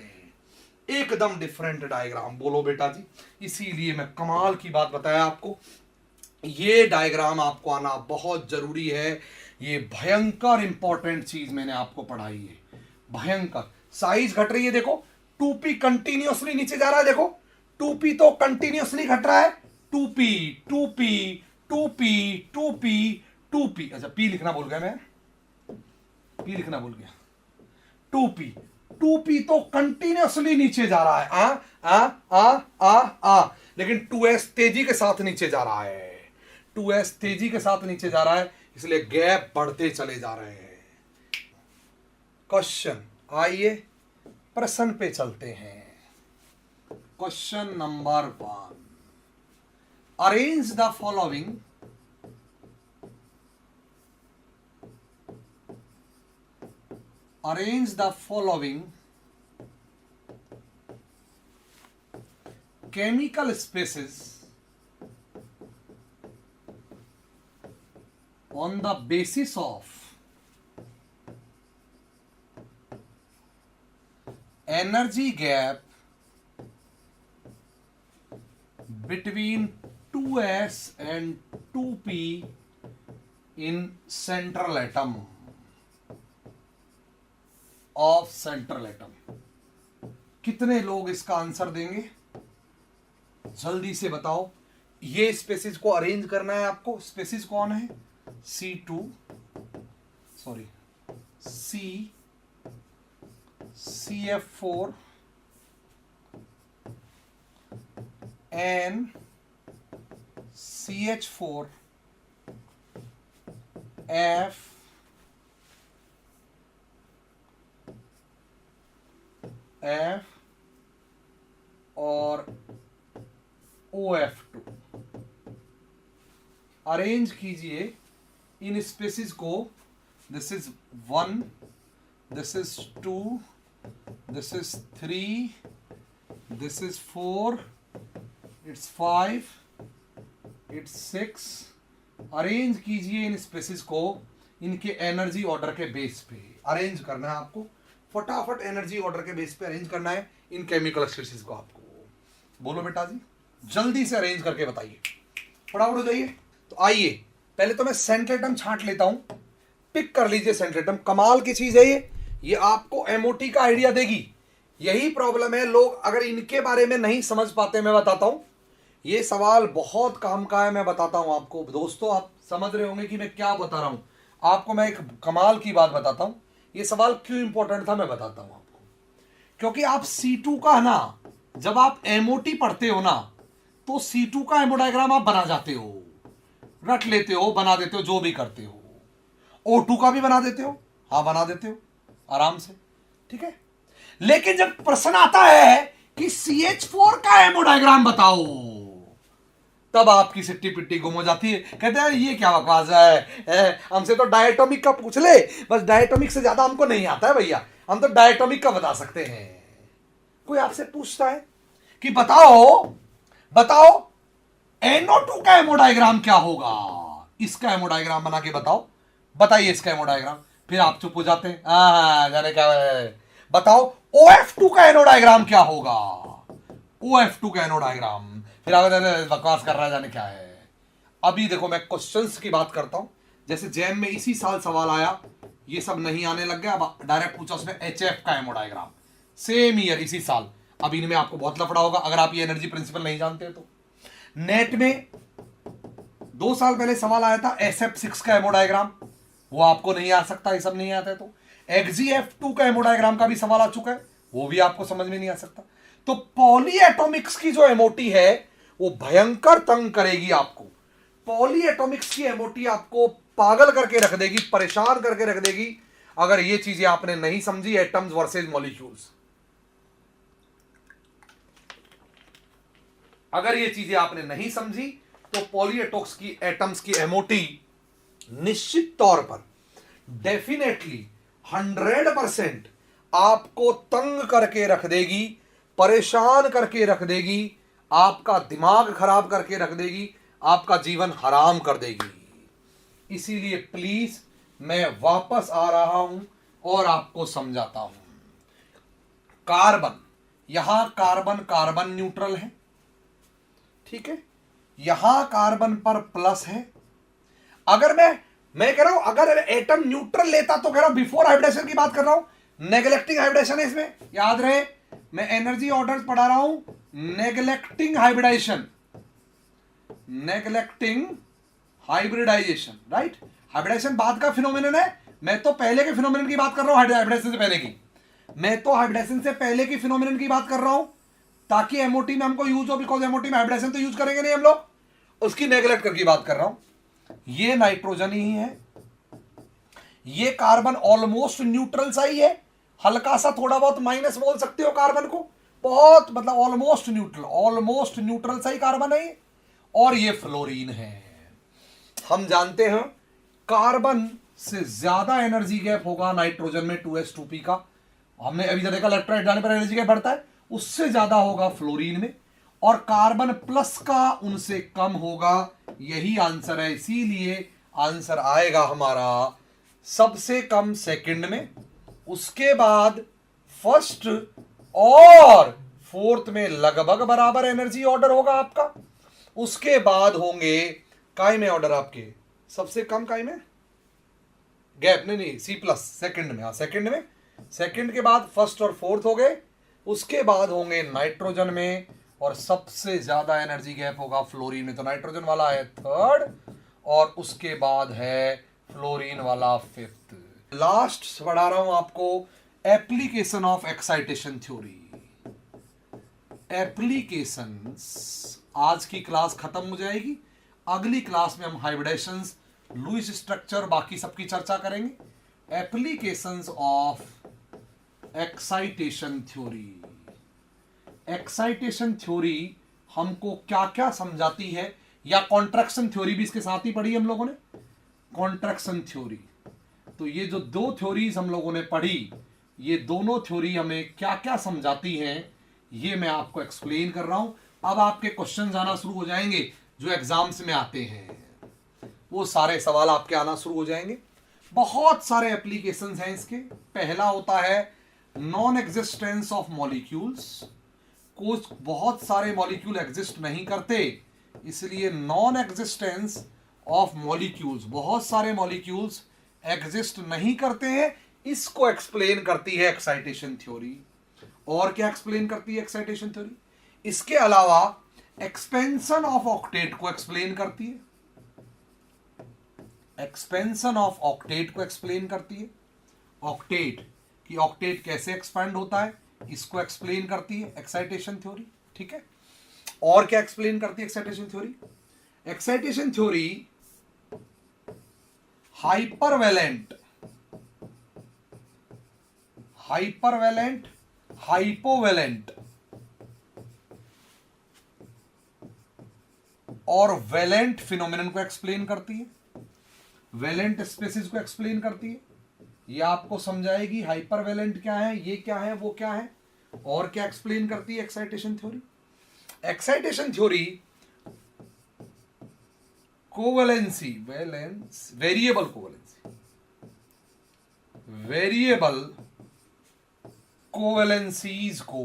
एकदम डिफरेंट डायग्राम, बोलो बेटा जी। इसीलिए मैं कमाल की बात बताया आपको, ये डायग्राम आपको आना बहुत जरूरी है। ये भयंकर इंपॉर्टेंट चीज मैंने आपको पढ़ाई है, भयंकर। साइज घट रही है, देखो 2p कंटिन्यूअसली नीचे जा रहा है, देखो 2p तो कंटिन्यूअसली घट रहा है, 2p 2p 2p 2p 2p, अच्छा p लिखना भूल गया मैं, p लिखना भूल गया, 2p 2p तो कंटिन्यूअसली नीचे जा रहा है, लेकिन 2s तेजी के साथ नीचे जा रहा है, 2s तेजी के साथ नीचे जा रहा है, इसलिए गैप बढ़ते चले जा रहे हैं। क्वेश्चन, आइए प्रश्न पे चलते हैं। Question number 1, arrange the following chemical spaces on the basis of energy gap between 2s and 2p in central atom of central atom। कितने लोग इसका आंसर देंगे? जल्दी से बताओ। ये स्पेसिस को अरेंज करना है आपको। स्पेसिस कौन है? C2 sorry CF4 N CH4 F और OF2। अरेंज कीजिए इन स्पेसिस को। This is 1, this is 2, this is 3, this is 4, it's 5, it's 6। Arrange कीजिए इन स्पेसिस को इनके एनर्जी ऑर्डर के बेस पे। अरेंज करना है आपको, फटाफट एनर्जी ऑर्डर के बेस पे अरेंज करना है इन केमिकल स्पेसिस को आपको। बोलो बेटा जी, जल्दी से अरेंज करके बताइए, फटाफट हो जाइए। तो आइए पहले तो मैं सेंट्रल एटम छांट लेता हूं। पिक कर लीजिए सेंट्रल एटम। कमाल की चीज है ये आपको एमओटी का आइडिया देगी। यही प्रॉब्लम है, लोग अगर इनके बारे में नहीं समझ पाते, मैं बताता हूं। ये सवाल बहुत काम का है, मैं बताता हूं आपको। दोस्तों आप समझ रहे होंगे कि मैं क्या बता रहा हूं आपको। मैं एक कमाल की बात बताता हूं। ये सवाल क्यों इंपॉर्टेंट था मैं बताता हूं आपको। क्योंकि आप C2 का है ना, जब आप एमओटी पढ़ते हो ना, तो C2 का एमोडायग्राम आप बना जाते हो, रट लेते हो, बना देते हो, जो भी करते हो। O2 का भी बना देते हो, हाँ बना देते हो आराम से, ठीक है। लेकिन जब प्रश्न आता है कि CH4 का एमोडायग्राम बताओ, तब आपकी सिट्टी पिट्टी गुम हो जाती है। कहते हैं ये क्या बकवास है, हमसे तो डायटोमिक का पूछ ले, बस डायटोमिक से ज्यादा हमको नहीं आता है भैया, हम तो डायटोमिक का बता सकते हैं। कोई आपसे पूछता है कि बताओ NO2 का एमोडायग्राम क्या होगा, इसका एमोडायग्राम बना के बताओ, बताइए इसका एमोडायग्राम। फिर आप चुप हो जाते हैं, जाने क्या है। बताओ OF2 का एनोडायग्राम क्या होगा, OF2 का एनोडायग्राम। फिर आप बकवास कर रहा है, जाने क्या है। अभी देखो मैं क्वेश्चंस की बात करता हूं। जैसे जैम में इसी साल सवाल आया, ये सब नहीं आने लग गया, अब डायरेक्ट पूछा उसने HF का एमोडायग्राम, सेम ईयर इसी साल। अब इनमें आपको बहुत लफड़ा होगा अगर आप ये एनर्जी प्रिंसिपल नहीं जानते तो। नेट में 2 साल पहले सवाल आया था SF6 का एमोडायग्राम, वो आपको नहीं आ सकता, ये सब नहीं आता है। तो XgF2 का एमोडायग्राम का भी सवाल आ चुका है, वो भी आपको समझ में नहीं आ सकता। तो पॉलीएटॉमिक्स की जो एमओटी है वो भयंकर तंग करेगी आपको। पॉलीएटॉमिक्स की एमओटी आपको पागल करके रख देगी, परेशान करके रख देगी, अगर ये चीजें आपने नहीं समझी। एटम्स वर्सेस मॉलिक्यूल्स, अगर ये चीजें आपने नहीं समझी तो पॉलीएटॉक्स की एटम्स की एमओटी निश्चित तौर पर डेफिनेटली 100% आपको तंग करके रख देगी, परेशान करके रख देगी, आपका दिमाग खराब करके रख देगी, आपका जीवन हराम कर देगी। इसीलिए प्लीज मैं वापस आ रहा हूं और आपको समझाता हूं। कार्बन, यहां कार्बन न्यूट्रल है, ठीक है, यहां कार्बन पर प्लस है। अगर मैं कह रहा हूं अगर एटम न्यूट्रल लेता तो कह रहा हूं बिफोर हाइब्रिडेशन की बात कर रहा हूं, नेग्लेक्टिंग हाइब्रिडेशन है इसमें, याद रहे मैं एनर्जी ऑर्डर्स पढ़ा रहा हूं। Neglecting hybridisation, right. हाइब्रिडाइजेशन बाद का फिनोमेनन है, मैं तो पहले के फिनोमेनन की बात कर रहा हूं, हाइब्रिडाइजेशन से पहले की। मैं तो हाइब्रिडाइजेशन से पहले की फिनोमेनन की बात कर रहा हूं, ताकि एमओटी में हमको यूज हो, बिकॉज एमओटी में हाइब्रिडाइजेशन तो यूज करेंगे नहीं हम लोग, उसकी नेग्लेक्ट करके बात कर रहा हूं। ये नाइट्रोजन ही है, ये कार्बन ऑलमोस्ट न्यूट्रल सा ही है, हल्का सा थोड़ा बहुत माइनस बोल सकते हो कार्बन को, बहुत मतलब ऑलमोस्ट न्यूट्रल सा ही कार्बन है ये। और ये फ्लोरीन है। हम जानते हैं कार्बन से ज्यादा एनर्जी गैप होगा नाइट्रोजन में 2s2p का, हमने अभी देखा इलेक्ट्रोलाइट डालने पर एनर्जी गैप बढ़ता है, उससे ज्यादा होगा फ्लोरीन में, और कार्बन प्लस का उनसे कम होगा। यही आंसर है, इसीलिए आंसर आएगा हमारा सबसे कम सेकंड में, उसके बाद फर्स्ट और फोर्थ में लगभग बराबर एनर्जी ऑर्डर होगा आपका, उसके बाद होंगे काय में ऑर्डर आपके सबसे कम काय में गैप नहीं सी प्लस सेकंड में, सेकंड में, सेकंड के बाद फर्स्ट और फोर्थ हो गए, उसके बाद होंगे नाइट्रोजन में, और सबसे ज्यादा एनर्जी गैप होगा फ्लोरीन में। तो नाइट्रोजन वाला है थर्ड और उसके बाद है फ्लोरीन वाला फिफ्थ। लास्ट पढ़ा रहा हूं आपको application of excitation theory. Applications, आज की क्लास खत्म हो जाएगी, अगली क्लास में हम हाइब्रिडेशंस, लुईस स्ट्रक्चर, बाकी सबकी चर्चा करेंगे। Applications of excitation theory. Excitation theory हमको क्या क्या समझाती है, या कॉन्ट्रैक्शन थ्योरी भी इसके साथ ही पढ़ी हम लोगों ने, कॉन्ट्रैक्शन थ्योरी। तो ये जो दो थ्योरीज हम लोगों ने पढ़ी, ये दोनों थ्योरी हमें क्या क्या समझाती हैं, ये मैं आपको एक्सप्लेन कर रहा हूं। अब आपके क्वेश्चन आना शुरू हो जाएंगे जो एग्जाम्स में आते हैं, वो सारे सवाल आपके आना शुरू हो जाएंगे। बहुत सारे एप्लीकेशंस हैं इसके। पहला होता है नॉन एग्जिस्टेंस ऑफ मॉलिक्यूल्स। कुछ बहुत सारे मॉलिक्यूल एग्जिस्ट नहीं करते, इसलिए नॉन एग्जिस्टेंस ऑफ मॉलिक्यूल्स, बहुत सारे मॉलिक्यूल्स एग्जिस्ट नहीं करते हैं, इसको एक्सप्लेन करती है एक्साइटेशन थ्योरी। और क्या एक्सप्लेन करती है एक्साइटेशन थ्योरी? इसके अलावा एक्सपेंशन ऑफ ऑक्टेट को एक्सप्लेन करती है, एक्सपेंशन ऑफ ऑक्टेट को एक्सप्लेन करती है। ऑक्टेट कि ऑक्टेट कैसे एक्सपेंड होता है, इसको एक्सप्लेन करती है एक्साइटेशन थ्योरी। ठीक है, और क्या एक्सप्लेन करती है एक्साइटेशन थ्योरी? एक्साइटेशन थ्योरी हाइपरवेलेंट, हाइपरवेलेंट, हाइपोवेलेंट और वेलेंट फिनोमिनन को एक्सप्लेन करती है, वेलेंट स्पेसिस को एक्सप्लेन करती है। ये आपको समझाएगी हाइपरवेलेंट क्या है, ये क्या है, वो क्या है, और क्या एक्सप्लेन करती है excitation theory. Excitation theory covalency, valence, variable covalency, variable covalencies को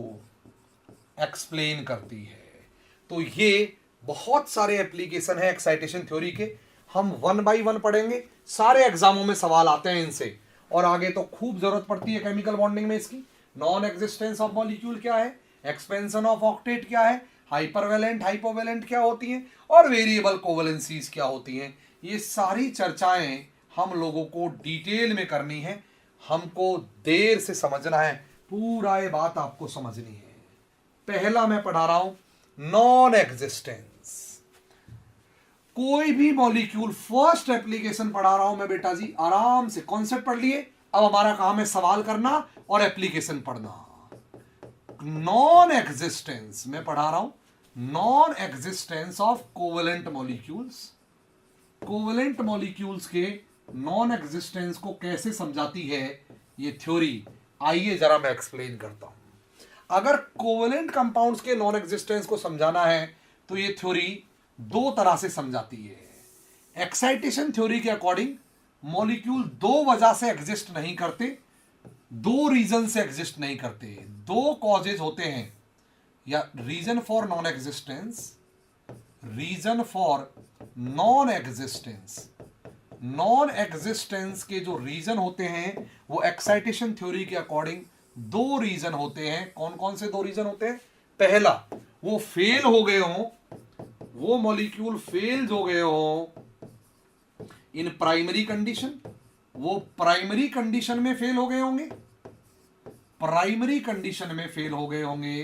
एक्सप्लेन करती है। तो ये बहुत सारे एप्लीकेशन है एक्साइटेशन थ्योरी के, हम वन बाय वन पढ़ेंगे। सारे एग्जामों में सवाल आते हैं इनसे, और आगे तो खूब जरूरत पड़ती है केमिकल बॉन्डिंग में इसकी। नॉन एग्जिस्टेंस ऑफ मॉलिक्यूल क्या है, एक्सपेंशन ऑफ ऑक्टेट क्या है, हाइपरवेलेंट हाइपोवेलेंट क्या होती हैं, और वेरिएबल कोवैलेंसीज क्या होती हैं। ये सारी चर्चाएं हम लोगों को डिटेल में करनी है, हमको देर से समझना है, पूरा ये बात आपको समझनी है। पहला मैं पढ़ा रहा हूं नॉन एग्जिस्टेंस। कोई भी मॉलिक्यूल, फर्स्ट एप्लीकेशन पढ़ा रहा हूं मैं बेटा जी, आराम से कॉन्सेप्ट पढ़ लिए। अब हमारा काम है सवाल करना और एप्लीकेशन पढ़ना। नॉन एग्जिस्टेंस मैं पढ़ा रहा हूं, non existence of covalent molecules. Covalent molecules के नॉन एग्जिस्टेंस को कैसे समझाती है ये थ्योरी, आइए जरा मैं एक्सप्लेन करता हूं। अगर कोवेलेंट कंपाउंड्स के नॉन एग्जिस्टेंस को समझाना है तो ये थ्योरी दो तरह से समझाती है। एक्साइटेशन थ्योरी के अकॉर्डिंग मॉलिक्यूल दो वजह से एग्जिस्ट नहीं करते, दो रीजन से एग्जिस्ट नहीं करते, दो कॉजेज होते हैं, या reason for non existence, reason for non existence. Non existence के जो रीजन होते हैं वो एक्साइटेशन थ्योरी के अकॉर्डिंग दो रीजन होते हैं। कौन कौन से दो रीजन होते हैं? पहला, वो फेल हो गए हो, वो मॉलिक्यूल फेल हो गए हो इन प्राइमरी कंडीशन, वो प्राइमरी कंडीशन में फेल हो गए होंगे, प्राइमरी कंडीशन में फेल हो गए होंगे,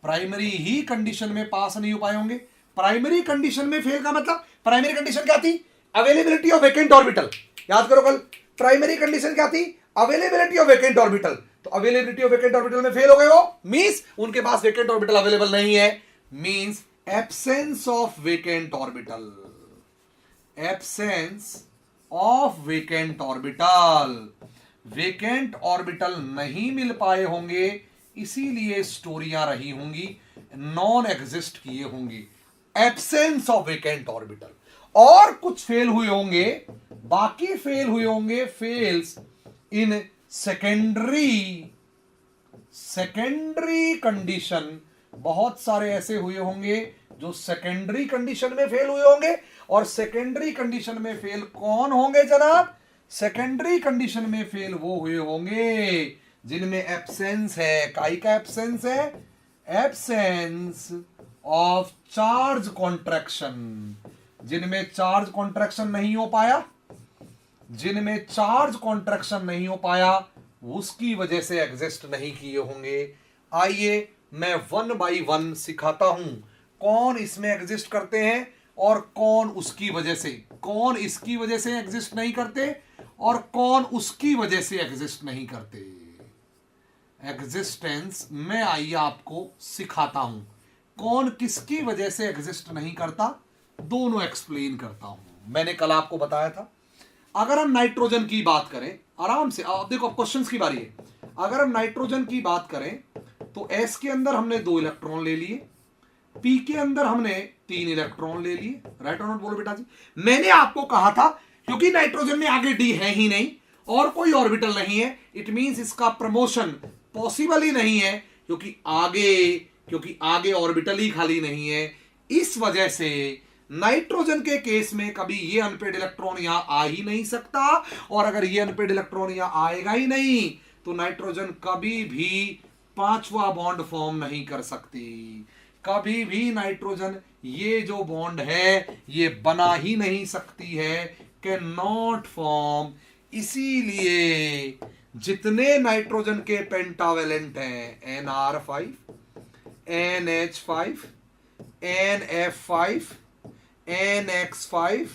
प्राइमरी ही कंडीशन में पास नहीं हो पाए होंगे। प्राइमरी कंडीशन में फेल का मतलब, प्राइमरी कंडीशन क्या थी? Availability of vacant orbital. याद करो कल, प्राइमरी कंडीशन क्या थी? Availability of vacant orbital. तो अवेलेबिलिटी ऑफ वैकेंट ऑर्बिटल में फेल हो गए हो, मींस उनके पास वैकेंट ऑर्बिटल अवेलेबल नहीं है, means absence of vacant orbital, absence of vacant orbital, vacant orbital नहीं मिल पाए होंगे, इसीलिए स्टोरियां रही होंगी, नॉन एग्जिस्ट किए होंगे, एब्सेंस ऑफ वेकेंट ऑर्बिटल। और कुछ फेल हुए होंगे, बाकी फेल हुए होंगे, फेल्स इन सेकेंडरी कंडीशन। बहुत सारे ऐसे हुए होंगे जो सेकेंडरी कंडीशन में फेल हुए होंगे। और सेकेंडरी कंडीशन में फेल कौन होंगे जनाब? सेकेंडरी कंडीशन में फेल वो हुए होंगे जिनमें एब्सेंस है, काई का एब्सेंस है, एब्सेंस ऑफ चार्ज कॉन्ट्रैक्शन, जिनमें चार्ज कॉन्ट्रैक्शन नहीं हो पाया, जिनमें चार्ज कॉन्ट्रैक्शन नहीं हो पाया, उसकी वजह से एग्जिस्ट नहीं किए होंगे। आइए मैं वन बाय वन सिखाता हूं कौन इसमें एग्जिस्ट करते हैं और कौन उसकी वजह से, कौन इसकी वजह से एग्जिस्ट नहीं करते और कौन उसकी वजह से एग्जिस्ट नहीं करते। एग्जिस्टेंस में आइए आपको सिखाता हूं कौन किसकी वजह से एग्जिस्ट नहीं करता, दोनों एक्सप्लेन करता हूं। मैंने कल आपको बताया था, अगर हम नाइट्रोजन की बात करें, आराम से आप देखो, क्वेश्चंस की बारी है। अगर हम नाइट्रोजन की बात करें तो एस के अंदर हमने 2 इलेक्ट्रॉन ले लिए, पी के अंदर हमने 3 इलेक्ट्रॉन ले लिए, राइट और नॉट बोलो बेटा जी। मैंने आपको कहा था क्योंकि नाइट्रोजन में आगे डी है ही नहीं और कोई ऑर्बिटल नहीं है, इट मींस इसका प्रमोशन पॉसिबल ही नहीं है, क्योंकि आगे ऑर्बिटल ही खाली नहीं है। इस वजह से नाइट्रोजन के केस में कभी ये अनपेड इलेक्ट्रॉन यहां आ ही नहीं सकता, और अगर ये अनपेड इलेक्ट्रॉन यहां आएगा ही नहीं तो नाइट्रोजन कभी भी 5वां बॉन्ड फॉर्म नहीं कर सकती। कभी भी नाइट्रोजन ये जो बॉन्ड है ये बना ही नहीं सकती है, कैन नॉट फॉर्म। इसीलिए जितने नाइट्रोजन के पेंटावेलेंट हैं, NR5, NH5, NF5, NX5,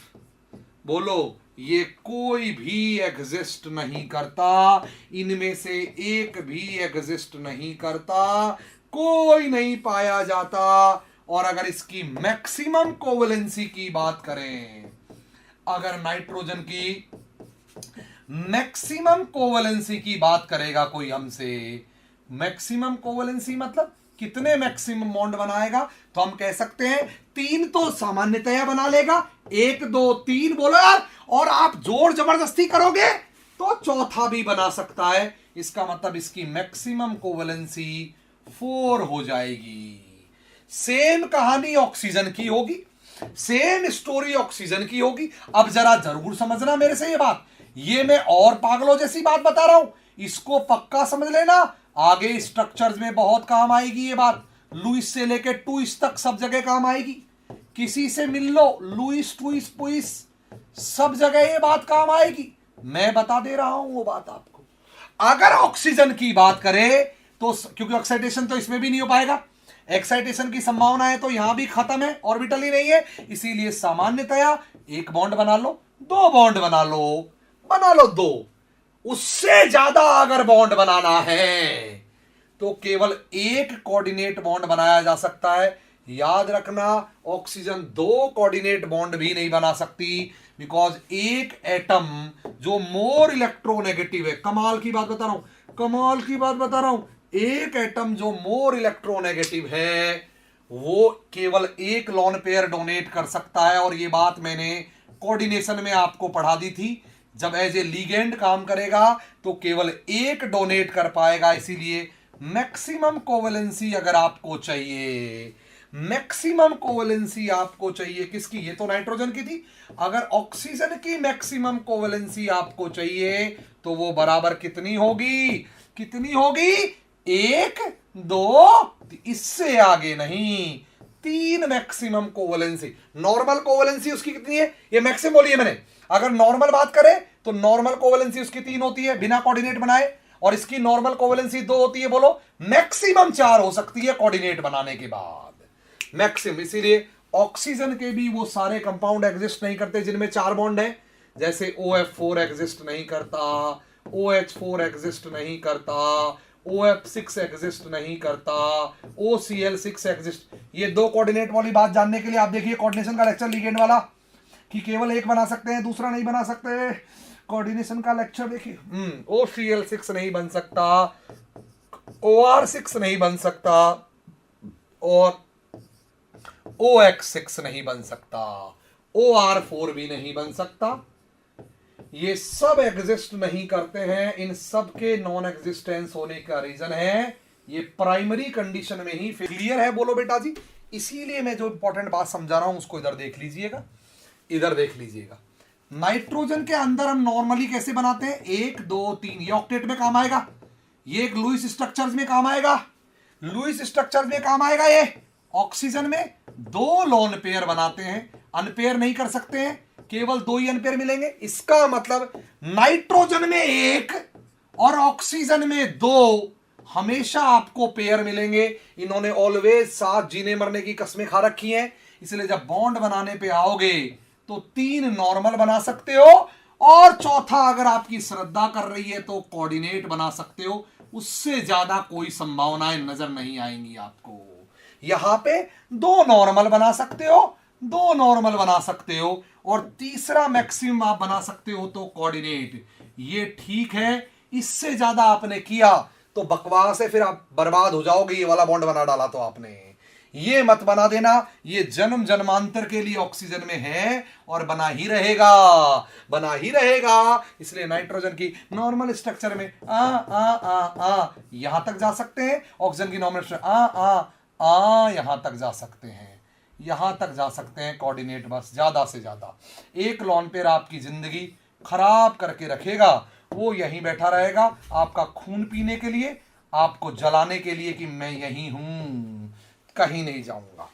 बोलो, ये कोई भी एग्जिस्ट नहीं करता, इनमें से एक भी एग्जिस्ट नहीं करता, कोई नहीं पाया जाता। और अगर इसकी मैक्सिमम कोवेलेंसी की बात करें, अगर नाइट्रोजन की मैक्सिमम कोवेलेंसी की बात करेगा कोई हमसे, मैक्सिमम कोवेलेंसी मतलब कितने मैक्सिमम बॉन्ड बनाएगा, तो हम कह सकते हैं 3 तो सामान्यतया बना लेगा, 1 2 3 बोलो यार, और आप जोर जबरदस्ती करोगे तो चौथा भी बना सकता है। इसका मतलब इसकी मैक्सिमम कोवेलेंसी 4 हो जाएगी। सेम कहानी ऑक्सीजन की होगी, सेम स्टोरी ऑक्सीजन की होगी। अब जरा जरूर समझना मेरे से ये बात, ये मैं और पागलों जैसी बात बता रहा हूं, इसको पक्का समझ लेना, आगे स्ट्रक्चर्स में बहुत काम आएगी ये बात। लुइस से लेके टूइस तक सब जगह काम आएगी, किसी से मिल लो, लुइस टूइस पुइस सब जगह ये बात काम आएगी, मैं बता दे रहा हूं वो बात आपको। अगर ऑक्सीजन की बात करें तो, क्योंकि एक्साइटेशन तो इसमें भी नहीं हो पाएगा, एक्साइटेशन की संभावना है तो यहां भी खत्म है, ऑर्बिटल ही नहीं है, इसीलिए सामान्यतया 1 बॉन्ड बना लो, 2 बॉन्ड बना लो 2, उससे ज्यादा अगर बॉन्ड बनाना है तो केवल 1 कोऑर्डिनेट बॉन्ड बनाया जा सकता है। याद रखना, ऑक्सीजन 2 कोऑर्डिनेट बॉन्ड भी नहीं बना सकती, बिकॉज एक एटम जो मोर इलेक्ट्रोनेगेटिव है, कमाल की बात बता रहा हूं, एक एटम जो मोर इलेक्ट्रोनेगेटिव है वो केवल 1 लोन पेयर डोनेट कर सकता है। और ये बात मैंने कोऑर्डिनेशन में आपको पढ़ा दी थी, जब एज ए लीगेंड काम करेगा तो केवल 1 डोनेट कर पाएगा। इसीलिए मैक्सिमम कोवेलेंसी अगर आपको चाहिए, मैक्सिमम कोवेलेंसी आपको चाहिए किसकी, ये तो नाइट्रोजन की थी, अगर ऑक्सीजन की मैक्सिमम कोवेलेंसी आपको चाहिए तो वो बराबर कितनी होगी, 1 2, इससे आगे नहीं, 3 मैक्सिमम कोवेलेंसी। नॉर्मल कोवेलेंसी उसकी कितनी है, ये मैक्सिमम बोली है मैंने। अगर नॉर्मल बात करें तो नॉर्मल कोवेलेंसी उसकी 3 होती है बिना कोऑर्डिनेट बनाए, और इसकी नॉर्मल कोवेलेंसी 2 होती है, बोलो मैक्सिमम 4 हो सकती है कोऑर्डिनेट बनाने के बाद, मैक्सिमम। इसीलिए ऑक्सीजन के भी वो सारे कंपाउंड एग्जिस्ट नहीं करते जिनमें 4 बॉन्ड है, जैसे OF4 एग्जिस्ट नहीं करता, OH4 एग्जिस्ट नहीं करता, OF6 एग्जिस्ट नहीं करता, OCl6 एग्जिस्ट। ये दो कोऑर्डिनेट वाली बात जानने के लिए आप देखिए कोऑर्डिनेशन का लेक्चर लिगेंड वाला, कि केवल एक बना सकते हैं दूसरा नहीं बना सकते। कोऑर्डिनेशन का लेक्चर देखिए। OCl6 नहीं बन सकता, OR6 नहीं बन सकता और OX6 नहीं बन सकता, OR4 भी नहीं बन सकता। ये सब एग्जिस्ट नहीं करते हैं। इन सब के नॉन एग्जिस्टेंस होने का रीजन है ये प्राइमरी कंडीशन में ही। क्लियर है बोलो बेटा जी। इसीलिए मैं जो इंपॉर्टेंट बात समझा रहा हूं उसको इधर देख लीजिएगा, इधर देख लीजिएगा। नाइट्रोजन के अंदर हम नॉर्मली कैसे बनाते हैं, 1 2 3, ये ऑक्टेट में काम आएगा, ये एक लुईस स्ट्रक्चर्स में काम आएगा, लुईस स्ट्रक्चर्स में काम आएगा। ये ऑक्सीजन में 2 लोन पेयर बनाते हैं, अनपेयर नहीं कर सकते हैं, केवल 2 ही अनपेयर मिलेंगे। इसका मतलब नाइट्रोजन में 1 और ऑक्सीजन में 2 हमेशा आपको पेयर मिलेंगे। इन्होंने ऑलवेज साथ जीने मरने की कस्में खा रखी हैं, इसलिए जब बॉन्ड बनाने पे आओगे तो 3 नॉर्मल बना सकते हो और चौथा अगर आपकी श्रद्धा कर रही है तो कोऑर्डिनेट बना सकते हो। उससे ज्यादा कोई संभावनाएं नजर नहीं आएंगी आपको। यहां पे 2 नॉर्मल बना सकते हो, 2 नॉर्मल बना सकते हो और तीसरा मैक्सिमम आप बना सकते हो तो कोऑर्डिनेट। ये ठीक है, इससे ज्यादा आपने किया तो बकवास है, फिर आप बर्बाद हो जाओगे। ये वाला बॉन्ड बना डाला तो आपने, ये मत बना देना। ये जन्म जन्मांतर के लिए ऑक्सीजन में है और बना ही रहेगा, बना ही रहेगा। इसलिए नाइट्रोजन की नॉर्मल स्ट्रक्चर में आ यहां तक जा सकते हैं, ऑक्सीजन की नॉर्मल स्ट्रक्चर आ यहां तक जा सकते हैं, यहां तक जा सकते हैं। कोऑर्डिनेट बस ज्यादा से ज्यादा एक लॉन पेयर आपकी जिंदगी खराब करके रखेगा। वो यहीं बैठा रहेगा आपका खून पीने के लिए, आपको जलाने के लिए कि मैं यहीं हूं, कहीं नहीं जाऊंगा।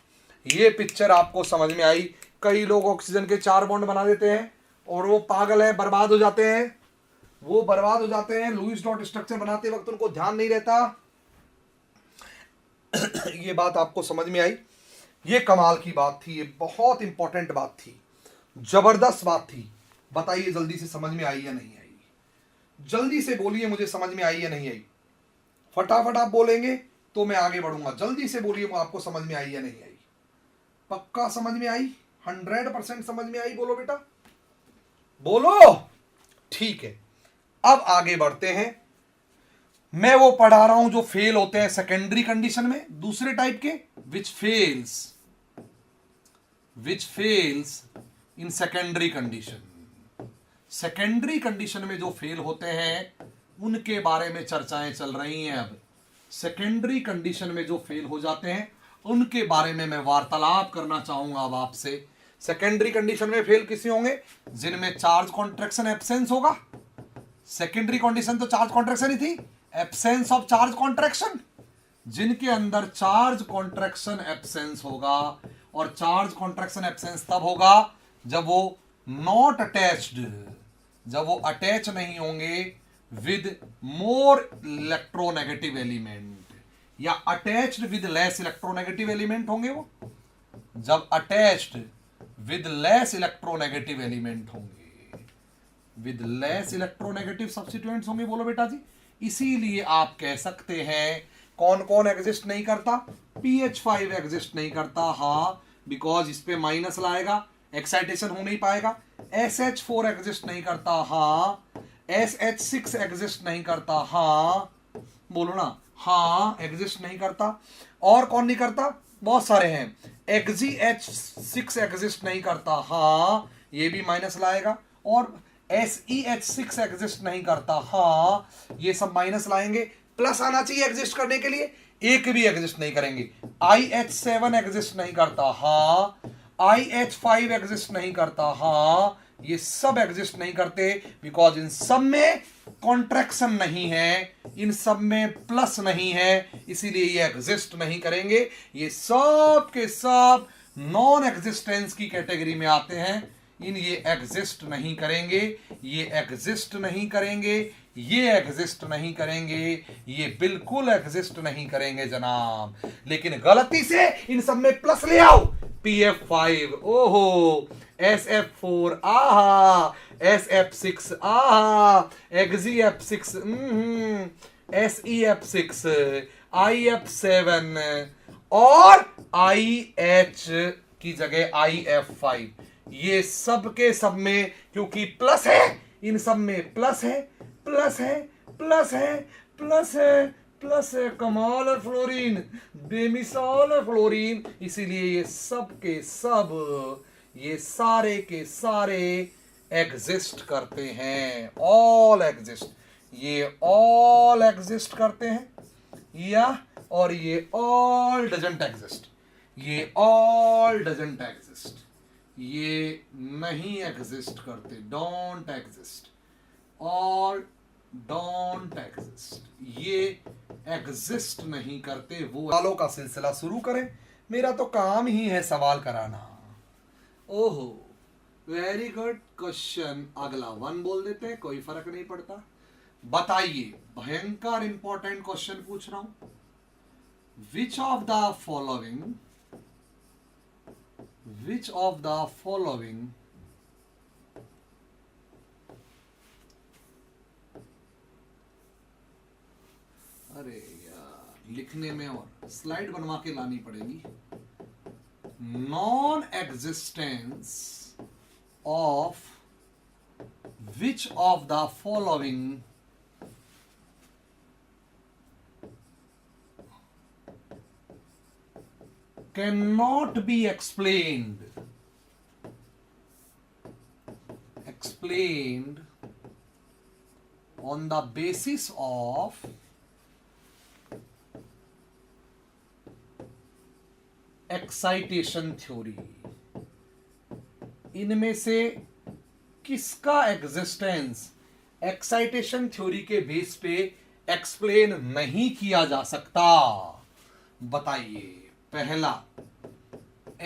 ये पिक्चर आपको समझ में आई। कई लोग ऑक्सीजन के 4 बॉन्ड बना देते हैं और वो पागल है, बर्बाद हो जाते हैं, वो बर्बाद हो जाते हैं। लुईस डॉट स्ट्रक्चर बनाते वक्त उनको ध्यान नहीं रहता। ये बात आपको समझ में आई। ये कमाल की बात थी, ये बहुत इंपॉर्टेंट बात थी, जबरदस्त बात थी। बताइए जल्दी से समझ में आई या नहीं आई? जल्दी से बोलिए मुझे समझ में आई या नहीं आई। फटाफट आप बोलेंगे तो मैं आगे बढ़ूंगा। जल्दी से बोलिए आपको समझ में आई या नहीं आई। पक्का समझ में आई? 100% समझ में आई? बोलो बेटा, बोलो। ठीक है, अब आगे बढ़ते हैं। मैं वो पढ़ा रहा हूं जो फेल होते हैं सेकेंडरी कंडीशन में, दूसरे टाइप के, which fails in secondary condition. Secondary condition में जो फेल होते हैं उनके बारे में चर्चाएं चल रही हैं। अब सेकेंडरी कंडीशन में जो फेल हो जाते हैं उनके बारे में मैं वार्तालाप करना चाहूंगा अब आपसे। सेकेंडरी कंडीशन में फेल किसी होंगे जिनमें चार्ज कॉन्ट्रैक्शन एब्सेंस होगा। सेकेंडरी कंडीशन तो चार्ज कॉन्ट्रैक्शन ही थी, एब्सेंस ऑफ चार्ज कॉन्ट्रैक्शन, जिनके अंदर चार्ज कॉन्ट्रैक्शन एब्सेंस होगा। और चार्ज कॉन्ट्रैक्शन एब्सेंस तब होगा जब वो नॉट अटैच्ड, जब वो अटैच नहीं होंगे विद मोर इलेक्ट्रोनेगेटिव एलिमेंट, या attached with less electronegative element होंगे। वो जब attached with less electronegative element होंगे, विद लेस इलेक्ट्रोनेगेटिव सब्स्टिट्यूएंट्स होंगे। बोलो बेटा जी। इसीलिए आप कह सकते हैं कौन कौन एग्जिस्ट नहीं करता, PH5 एग्जिस्ट नहीं करता। हाँ, बिकॉज इस पे माइनस लाएगा, एक्साइटेशन हो नहीं पाएगा। SH4 एग्जिस्ट नहीं करता। हाँ, SH6 एग्जिस्ट नहीं करता। हाँ, बोलो ना, हाँ एग्जिस्ट नहीं करता। और कौन नहीं करता? बहुत सारे हैं। XeH6 एग्जिस्ट नहीं करता। हाँ, ये भी माइनस लाएगा। और SeH6 एग्जिस्ट नहीं करता। हाँ, ये सब माइनस लाएंगे, प्लस आना चाहिए एग्जिस्ट करने के लिए। एक भी एग्जिस्ट नहीं करेंगे। IH7 एग्जिस्ट नहीं करता। हाँ, IH5 एग्जिस्ट नहीं करता। हाँ, ये सब एग्जिस्ट नहीं करते बिकॉज इन सब में कॉन्ट्रैक्शन नहीं है, इन सब में प्लस नहीं है, इसीलिए ये एग्जिस्ट नहीं करेंगे। ये सब के सब नॉन एग्जिस्टेंस की कैटेगरी में आते हैं। ये एग्जिस्ट नहीं करेंगे, ये एग्जिस्ट नहीं करेंगे, ये एग्जिस्ट नहीं करेंगे, ये बिल्कुल एग्जिस्ट नहीं करेंगे जनाब। लेकिन गलती से इन सब में प्लस ले आओ। PF5, ओहो, SF4, आहा, SF6, आहा, XeF6, SeF6, IF7 और IH की जगह IF5, ये सब के सब में क्योंकि प्लस है, इन सब में प्लस है, प्लस है, प्लस है, प्लस है, प्लस है, कमाल है फ्लोरीन, बेमिसाल है फ्लोरीन, इसीलिए ये सब के सब, ये सारे के सारे एग्जिस्ट करते हैं, ऑल एग्जिस्ट, ये ऑल एग्जिस्ट करते हैं या, और ये ऑल डजंट एग्जिस्ट, ये ऑल डजंट एग्जिस्ट, ये नहीं एग्जिस्ट करते, don't exist, all don't exist, ये एग्जिस्ट नहीं करते। वो सवालों का सिलसिला शुरू करें, मेरा तो काम ही है सवाल कराना। ओहो, वेरी गुड क्वेश्चन, अगला 1 बोल देते हैं, कोई फर्क नहीं पड़ता। बताइए, भयंकर इंपॉर्टेंट क्वेश्चन पूछ रहा हूं, विच ऑफ द फॉलोइंग अरे यार, लिखने में और स्लाइड बनवा के लानी पड़ेगी। Non existence of which of the following cannot be explained on the basis of excitation theory. इनमें से किसका एग्जिस्टेंस एक्साइटेशन थ्योरी के बेस पे एक्सप्लेन नहीं किया जा सकता? बताइए। पहला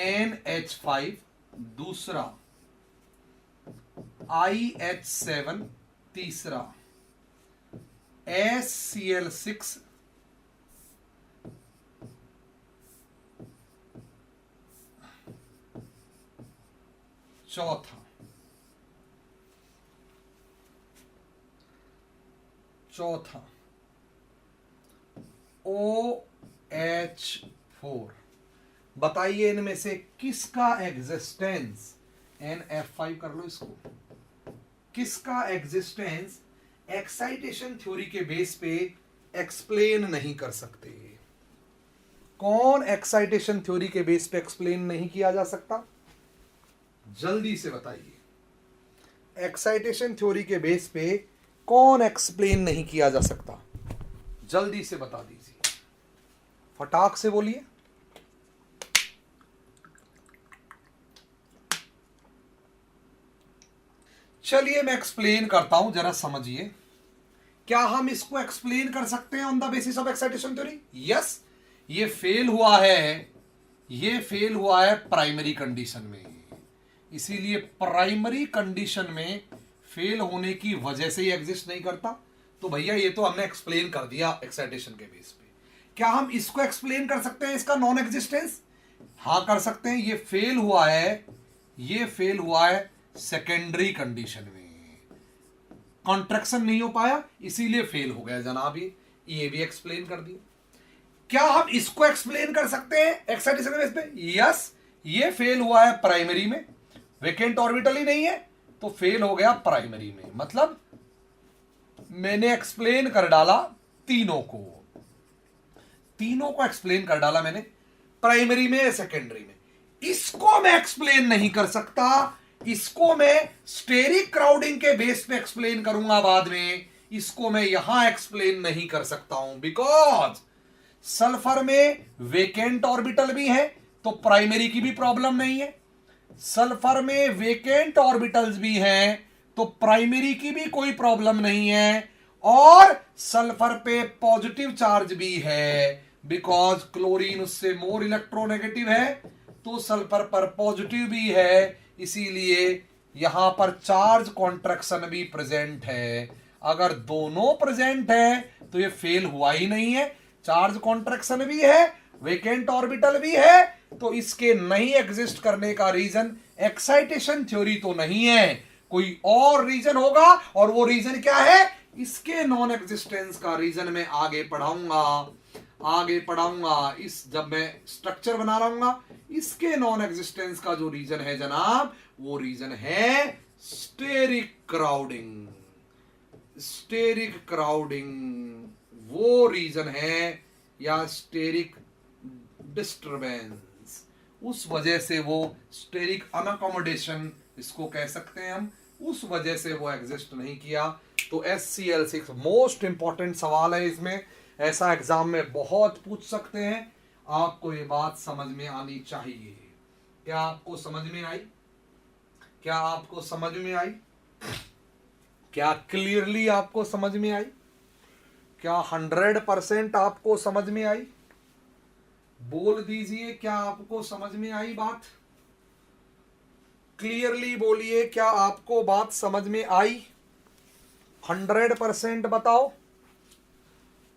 NH5, दूसरा IH7, तीसरा SCl6, चौथा OH4। बताइए इनमें से किसका एग्जिस्टेंस, NF5 कर लो इसको, किसका एग्जिस्टेंस एक्साइटेशन थ्योरी के बेस पे एक्सप्लेन नहीं कर सकते? कौन एक्साइटेशन थ्योरी के बेस पे एक्सप्लेन नहीं किया जा सकता? जल्दी से बताइए। एक्साइटेशन थ्योरी के बेस पे कौन एक्सप्लेन नहीं किया जा सकता? जल्दी से बता दीजिए, फटाक से बोलिए। चलिए मैं एक्सप्लेन करता हूं, जरा समझिए। क्या हम इसको एक्सप्लेन कर सकते हैं on the basis of excitation theory? Yes. ये फेल हुआ है प्राइमरी कंडीशन में, इसीलिए प्राइमरी कंडीशन में फेल होने की वजह से ही एग्जिस्ट नहीं करता। तो भैया ये तो हमने एक्सप्लेन कर दिया एक्साइटेशन के बेस पे। क्या हम इसको एक्सप्लेन कर सकते हैं, इसका नॉन एग्जिस्टेंस? हाँ कर सकते हैं। ये फेल हुआ है सेकेंडरी कंडीशन में, कॉन्ट्रैक्शन नहीं हो पाया इसीलिए फेल हो गया जनाब। ये भी एक्सप्लेन कर दिया। क्या हम इसको एक्सप्लेन कर सकते हैं एक्साइटेशन के बेस पे? यस। ये फेल हुआ है प्राइमरी में, वेकेंट ऑर्बिटल ही नहीं है तो फेल हो गया प्राइमरी में। मतलब मैंने एक्सप्लेन कर डाला तीनों को एक्सप्लेन कर डाला मैंने, प्राइमरी में या सेकेंडरी में। इसको मैं एक्सप्लेन नहीं कर सकता, इसको मैं स्टेरिक क्राउडिंग के बेस पे एक्सप्लेन करूंगा बाद में। इसको मैं यहां एक्सप्लेन नहीं कर सकता हूं बिकॉज सल्फर में वेकेंट ऑर्बिटल भी है तो प्राइमरी की भी प्रॉब्लम नहीं है, सल्फर में वेकेंट ऑर्बिटल्स भी हैं तो प्राइमरी की भी कोई प्रॉब्लम नहीं है, और सल्फर पे पॉजिटिव चार्ज भी है बिकॉज क्लोरीन उससे मोर इलेक्ट्रोनेगेटिव है तो सल्फर पर पॉजिटिव भी है, इसीलिए यहां पर चार्ज कॉन्ट्रैक्शन भी प्रेजेंट है। अगर दोनों प्रेजेंट है तो ये फेल हुआ ही नहीं है, चार्ज कॉन्ट्रैक्शन भी है, वेकेंट ऑर्बिटल भी है, तो इसके नहीं एग्जिस्ट करने का रीजन एक्साइटेशन थ्योरी तो नहीं है, कोई और रीजन होगा। और वो रीजन क्या है इसके नॉन एग्जिस्टेंस का रीजन मैं आगे पढ़ाऊंगा इस जब मैं स्ट्रक्चर बना रहूंगा। इसके नॉन एग्जिस्टेंस का जो रीजन है जनाब, वो रीजन है स्टेरिक क्राउडिंग वो रीजन है, या स्टेरिक डिस्टरबेंस। उस वजह से वो स्टेरिक अनअकोमोडेशन इसको कह सकते हैं हम, उस वजह से वो एग्जिस्ट नहीं किया। तो SCl6 मोस्ट इंपॉर्टेंट सवाल है, इसमें ऐसा एग्जाम में बहुत पूछ सकते हैं। आपको ये बात समझ में आनी चाहिए। क्या आपको समझ में आई? क्या क्लियरली आपको समझ में आई? क्या 100% आपको समझ में आई? बोल दीजिए, क्या आपको समझ में आई बात? क्लियरली बोलिए, क्या आपको बात समझ में आई? 100% बताओ,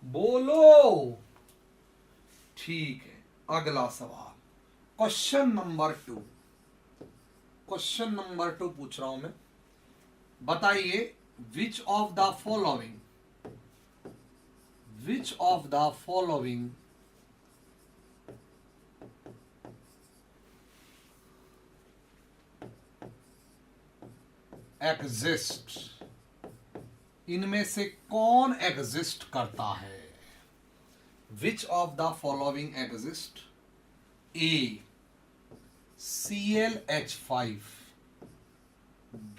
बोलो। ठीक है, अगला सवाल क्वेश्चन नंबर 2 पूछ रहा हूं मैं। बताइए, विच ऑफ द फॉलोइंग एग्जिस्ट, इनमें से कौन एग्जिस्ट करता है? Which of the following exist? A ClH5, B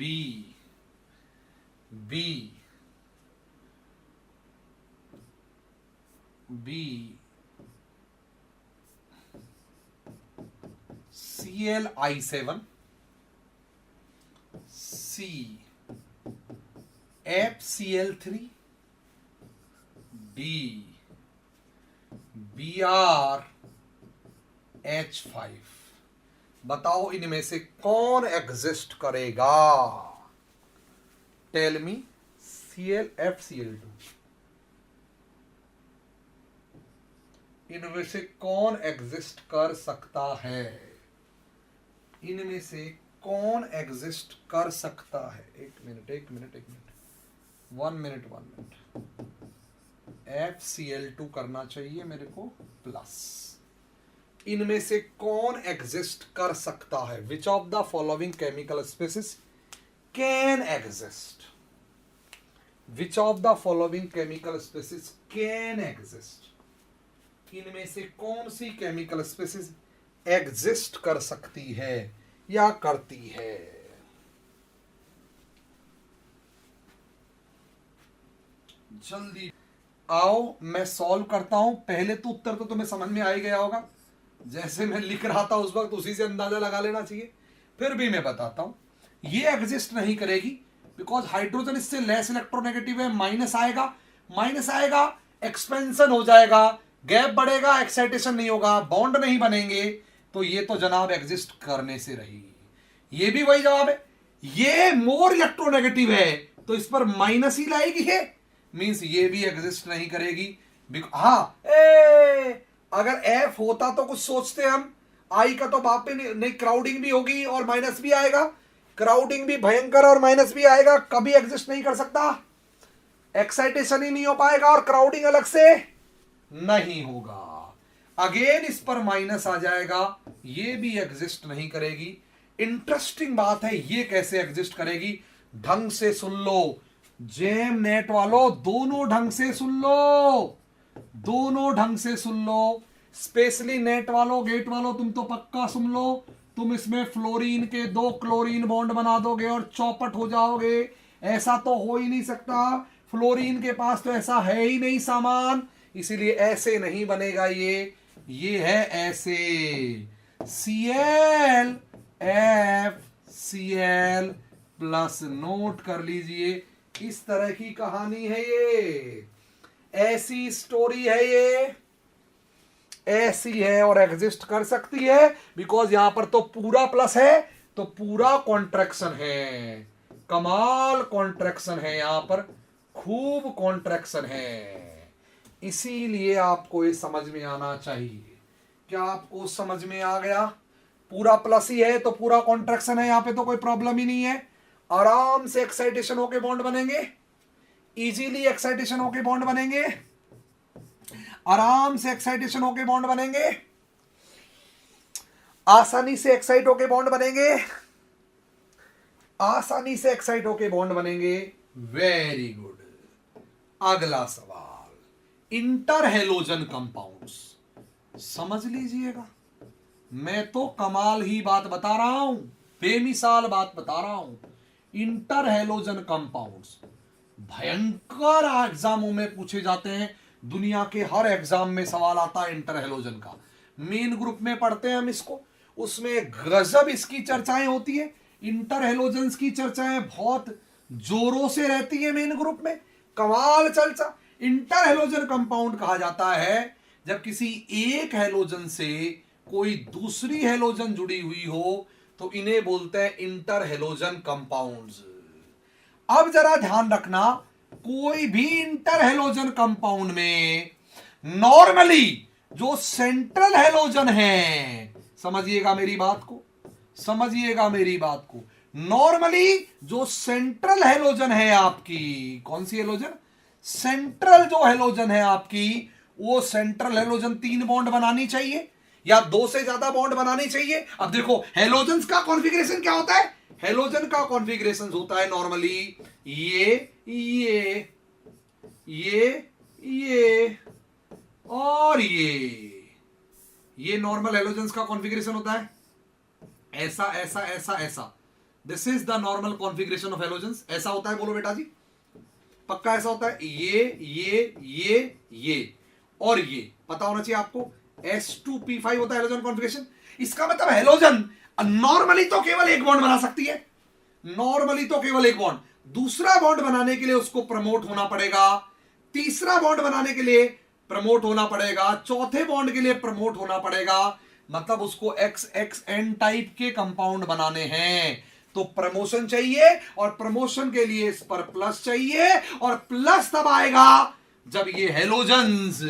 ClI7, C FCl3, D BrH5। बताओ इनमें से कौन एग्जिस्ट करेगा? Tell me. FCl2, इनमें से कौन एग्जिस्ट कर सकता है? इनमें से कौन एग्जिस्ट कर सकता है? एक मिनट 1 मिनट FCl2 करना चाहिए मेरे को प्लस। इनमें से कौन एग्जिस्ट कर सकता है? Which of the following chemical species can exist? Which of the following chemical species can exist? इनमें से कौन सी केमिकल स्पेसिस एग्जिस्ट कर सकती है या करती है? जल्दी आओ, मैं सॉल्व करता हूं। पहले तो उत्तर तो तुम्हें समझ में आ ही गया होगा, जैसे मैं लिख रहा था उस वक्त उसी से अंदाजा लगा लेना चाहिए। फिर भी मैं बताता हूं, ये एग्जिस्ट नहीं करेगी बिकॉज हाइड्रोजन इससे लेस इलेक्ट्रोनेगेटिव है। माइनस आएगा, एक्सपेंशन हो जाएगा, गैप बढ़ेगा, एक्साइटेशन नहीं होगा, बॉन्ड नहीं बनेंगे, तो ये तो जनाब एग्जिस्ट करने से रही। ये भी वही जवाब है, ये मोर इलेक्ट्रोनेगेटिव है तो इस पर माइनस ही लाएगी है, मींस ये भी एग्जिस्ट नहीं करेगी। अगर एफ होता तो कुछ सोचते हम, आई का तो बाप पे नहीं, क्राउडिंग भी होगी और माइनस भी आएगा, क्राउडिंग भी भयंकर और माइनस भी आएगा, कभी एग्जिस्ट नहीं कर सकता। एक्साइटेशन ही नहीं हो पाएगा और क्राउडिंग अलग से नहीं होगा। अगेन इस पर माइनस आ जाएगा, ये भी एग्जिस्ट नहीं करेगी। इंटरेस्टिंग बात है, ये कैसे एग्जिस्ट करेगी? ढंग से सुन लो जेम नेट वालों, दोनों ढंग से सुन लो, स्पेशली नेट वालों, गेट वालों, तुम तो पक्का सुन लो। तुम इसमें फ्लोरीन के 2 क्लोरीन बॉन्ड बना दोगे और चौपट हो जाओगे, ऐसा तो हो ही नहीं सकता। फ्लोरीन के पास तो ऐसा है ही नहीं सामान, इसीलिए ऐसे नहीं बनेगा। ये है ऐसे, ClFCl प्लस, नोट कर लीजिए, इस तरह की कहानी है ये, ऐसी स्टोरी है ये, ऐसी है और एग्जिस्ट कर सकती है बिकॉज यहां पर तो पूरा प्लस है, तो पूरा कॉन्ट्रैक्शन है, कमाल कॉन्ट्रैक्शन है, यहां पर खूब कॉन्ट्रैक्शन है, इसीलिए आपको ये समझ में आना चाहिए। क्या आपको समझ में आ गया? पूरा प्लस ही है तो पूरा कॉन्ट्रैक्शन है, यहां पे तो कोई प्रॉब्लम ही नहीं है, आराम से एक्साइटेशन होके बॉन्ड बनेंगे, इजीली एक्साइटेशन होके बॉन्ड बनेंगे, आराम से एक्साइटेशन होके बॉन्ड बनेंगे, आसानी से एक्साइट होके बॉन्ड बनेंगे, आसानी से एक्साइट होके बॉन्ड बनेंगे। Very good. अगला सवाल, इंटर हेलोजन कंपाउंड्स। समझ लीजिएगा, मैं तो कमाल ही बात बता रहा हूं, बेमिसाल बात बता रहा हूं। इंटर हेलोजन कंपाउंड्स भयंकर एग्जामों में पूछे जाते हैं, दुनिया के हर एग्जाम में सवाल आता है इंटर हेलोजन का। मेन ग्रुप में पढ़ते हैं हम इसको, उसमें गजब इसकी चर्चाएं होती है। इंटर हेलोजन्स की चर्चाएं बहुत जोरों से रहती है मेन ग्रुप में, कमाल चर्चा। इंटर हेलोजन कंपाउंड कहा जाता है जब किसी एक हेलोजन से कोई दूसरी हेलोजन जुड़ी हुई हो, तो इन्हें बोलते हैं इंटर हेलोजन कंपाउंड्स। अब जरा ध्यान रखना, कोई भी इंटर हेलोजन कंपाउंड में नॉर्मली जो सेंट्रल हेलोजन है, समझिएगा मेरी बात को, समझिएगा मेरी बात को, नॉर्मली जो सेंट्रल हेलोजन है आपकी, कौन सी हेलोजन, सेंट्रल जो हेलोजन है आपकी, वो सेंट्रल हेलोजन 3 बॉन्ड बनानी चाहिए या 2 से ज्यादा बॉन्ड बनानी चाहिए। अब देखो हेलोजन्स का कॉन्फ़िगरेशन क्या होता है, हेलोजन का कॉन्फ़िगरेशन होता है नॉर्मली ये और ये नॉर्मल हेलोजन्स का कॉन्फ़िगरेशन होता है, ऐसा ऐसा ऐसा ऐसा। This is the normal configuration of halogens. ऐसा होता है, बोलो बेटा जी, पक्का ऐसा होता है। ये और ये पता होना चाहिए आपको। S2P5 होता है हेलोजन कॉन्फ़िगरेशन। इसका मतलब हेलोजन नॉर्मली तो केवल एक बॉन्ड बना सकती है, नॉर्मली तो केवल एक बॉन्ड। दूसरा बॉन्ड बनाने के लिए उसको प्रमोट होना पड़ेगा, तीसरा बॉन्ड बनाने के लिए प्रमोट होना पड़ेगा, चौथे बॉन्ड के लिए प्रमोट होना पड़ेगा। मतलब उसको XXN टाइप के कंपाउंड बनाने हैं, तो प्रमोशन चाहिए, और प्रमोशन के लिए इस पर प्लस चाहिए, और प्लस तब आएगा जब ये हेलोजन्स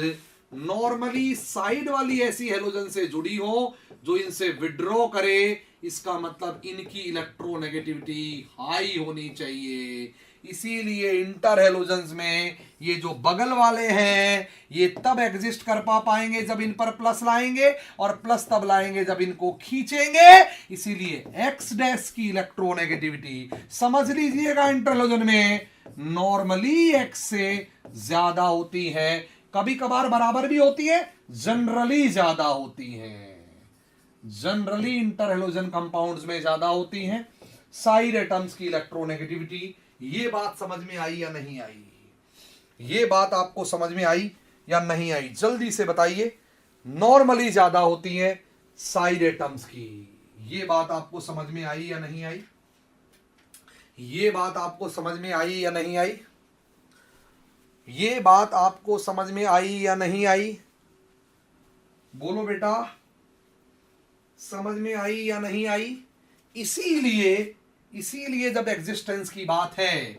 नॉर्मली साइड वाली ऐसी हेलोजन से जुड़ी हो जो इनसे विड्रॉ करे। इसका मतलब इनकी इलेक्ट्रोनेगेटिविटी हाई होनी चाहिए। इसीलिए इंटर हेलोजन्स में ये जो बगल वाले हैं ये तब एग्जिस्ट कर पाएंगे जब इन पर प्लस लाएंगे, और प्लस तब लाएंगे जब इनको खींचेंगे। इसीलिए एक्स डैश की इलेक्ट्रोनेगेटिविटी समझ लीजिएगा इंटर हेलोजन में नॉर्मली एक्स से ज्यादा होती है, कभी कभार बराबर भी होती है, जनरली ज्यादा होती है। जनरली इंटर हेलोजन कंपाउंड्स में ज्यादा होती हैं साइड एटम्स की इलेक्ट्रोनेगेटिविटी। ये बात समझ में आई या नहीं आई, ये बात आपको समझ में आई या नहीं आई, जल्दी से बताइए। नॉर्मली ज्यादा होती है साइड एटम्स की, ये बात आपको समझ में आई या नहीं आई, ये बात आपको समझ में आई या नहीं आई, ये बात आपको समझ में आई या नहीं आई, बोलो बेटा, समझ में आई या नहीं आई। इसीलिए जब एग्जिस्टेंस की बात है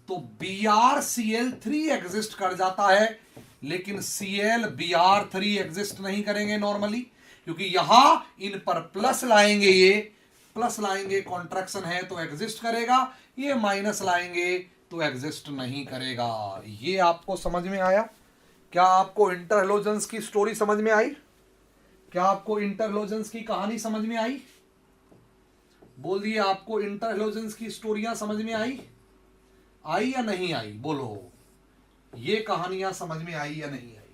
तो BrCl3 एग्जिस्ट कर जाता है, लेकिन Cl Br3 एग्जिस्ट नहीं करेंगे नॉर्मली, क्योंकि यहां इन पर प्लस लाएंगे, ये प्लस लाएंगे, कॉन्ट्रैक्शन है तो एग्जिस्ट करेगा, ये माइनस लाएंगे तो एग्जिस्ट नहीं करेगा। ये आपको समझ में आया? क्या आपको इंटर हेलोजन्स की स्टोरी समझ में आई? क्या आपको इंटर हेलोजन्स की कहानी समझ में आई? बोल दिए, आपको इंटर हेलोजन्स की स्टोरियां समझ में आई या नहीं आई? बोलो, ये कहानियां समझ में आई या नहीं आई?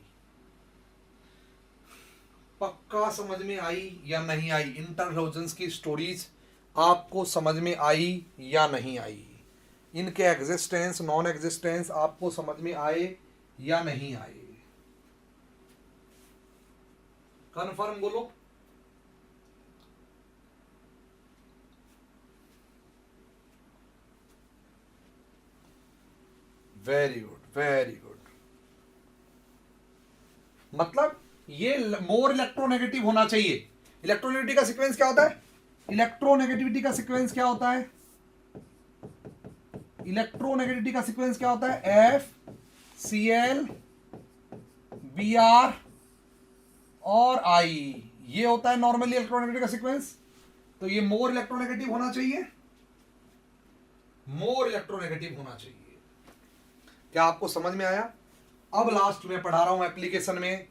पक्का समझ में आई या नहीं आई? इंटर हेलोजन्स की स्टोरीज आपको समझ में आई या नहीं आई? इनके एग्जिस्टेंस नॉन एग्जिस्टेंस आपको समझ में आए या नहीं आए? कन्फर्म बोलो। Very good, very good. मतलब ये मोर इलेक्ट्रोनेगेटिव होना चाहिए। इलेक्ट्रोनेगेटिविटी का सीक्वेंस क्या होता है? इलेक्ट्रोनेगेटिविटी का सीक्वेंस क्या होता है? इलेक्ट्रोनेगेटिविटी का सीक्वेंस क्या होता है? FCl Br और I, ये होता है नॉर्मली इलेक्ट्रोनेगेटिव का सीक्वेंस। तो ये मोर इलेक्ट्रोनेगेटिव होना चाहिए, मोर इलेक्ट्रोनेगेटिव होना चाहिए। क्या आपको समझ में आया? अब लास्ट में पढ़ा रहा हूं एप्लीकेशन में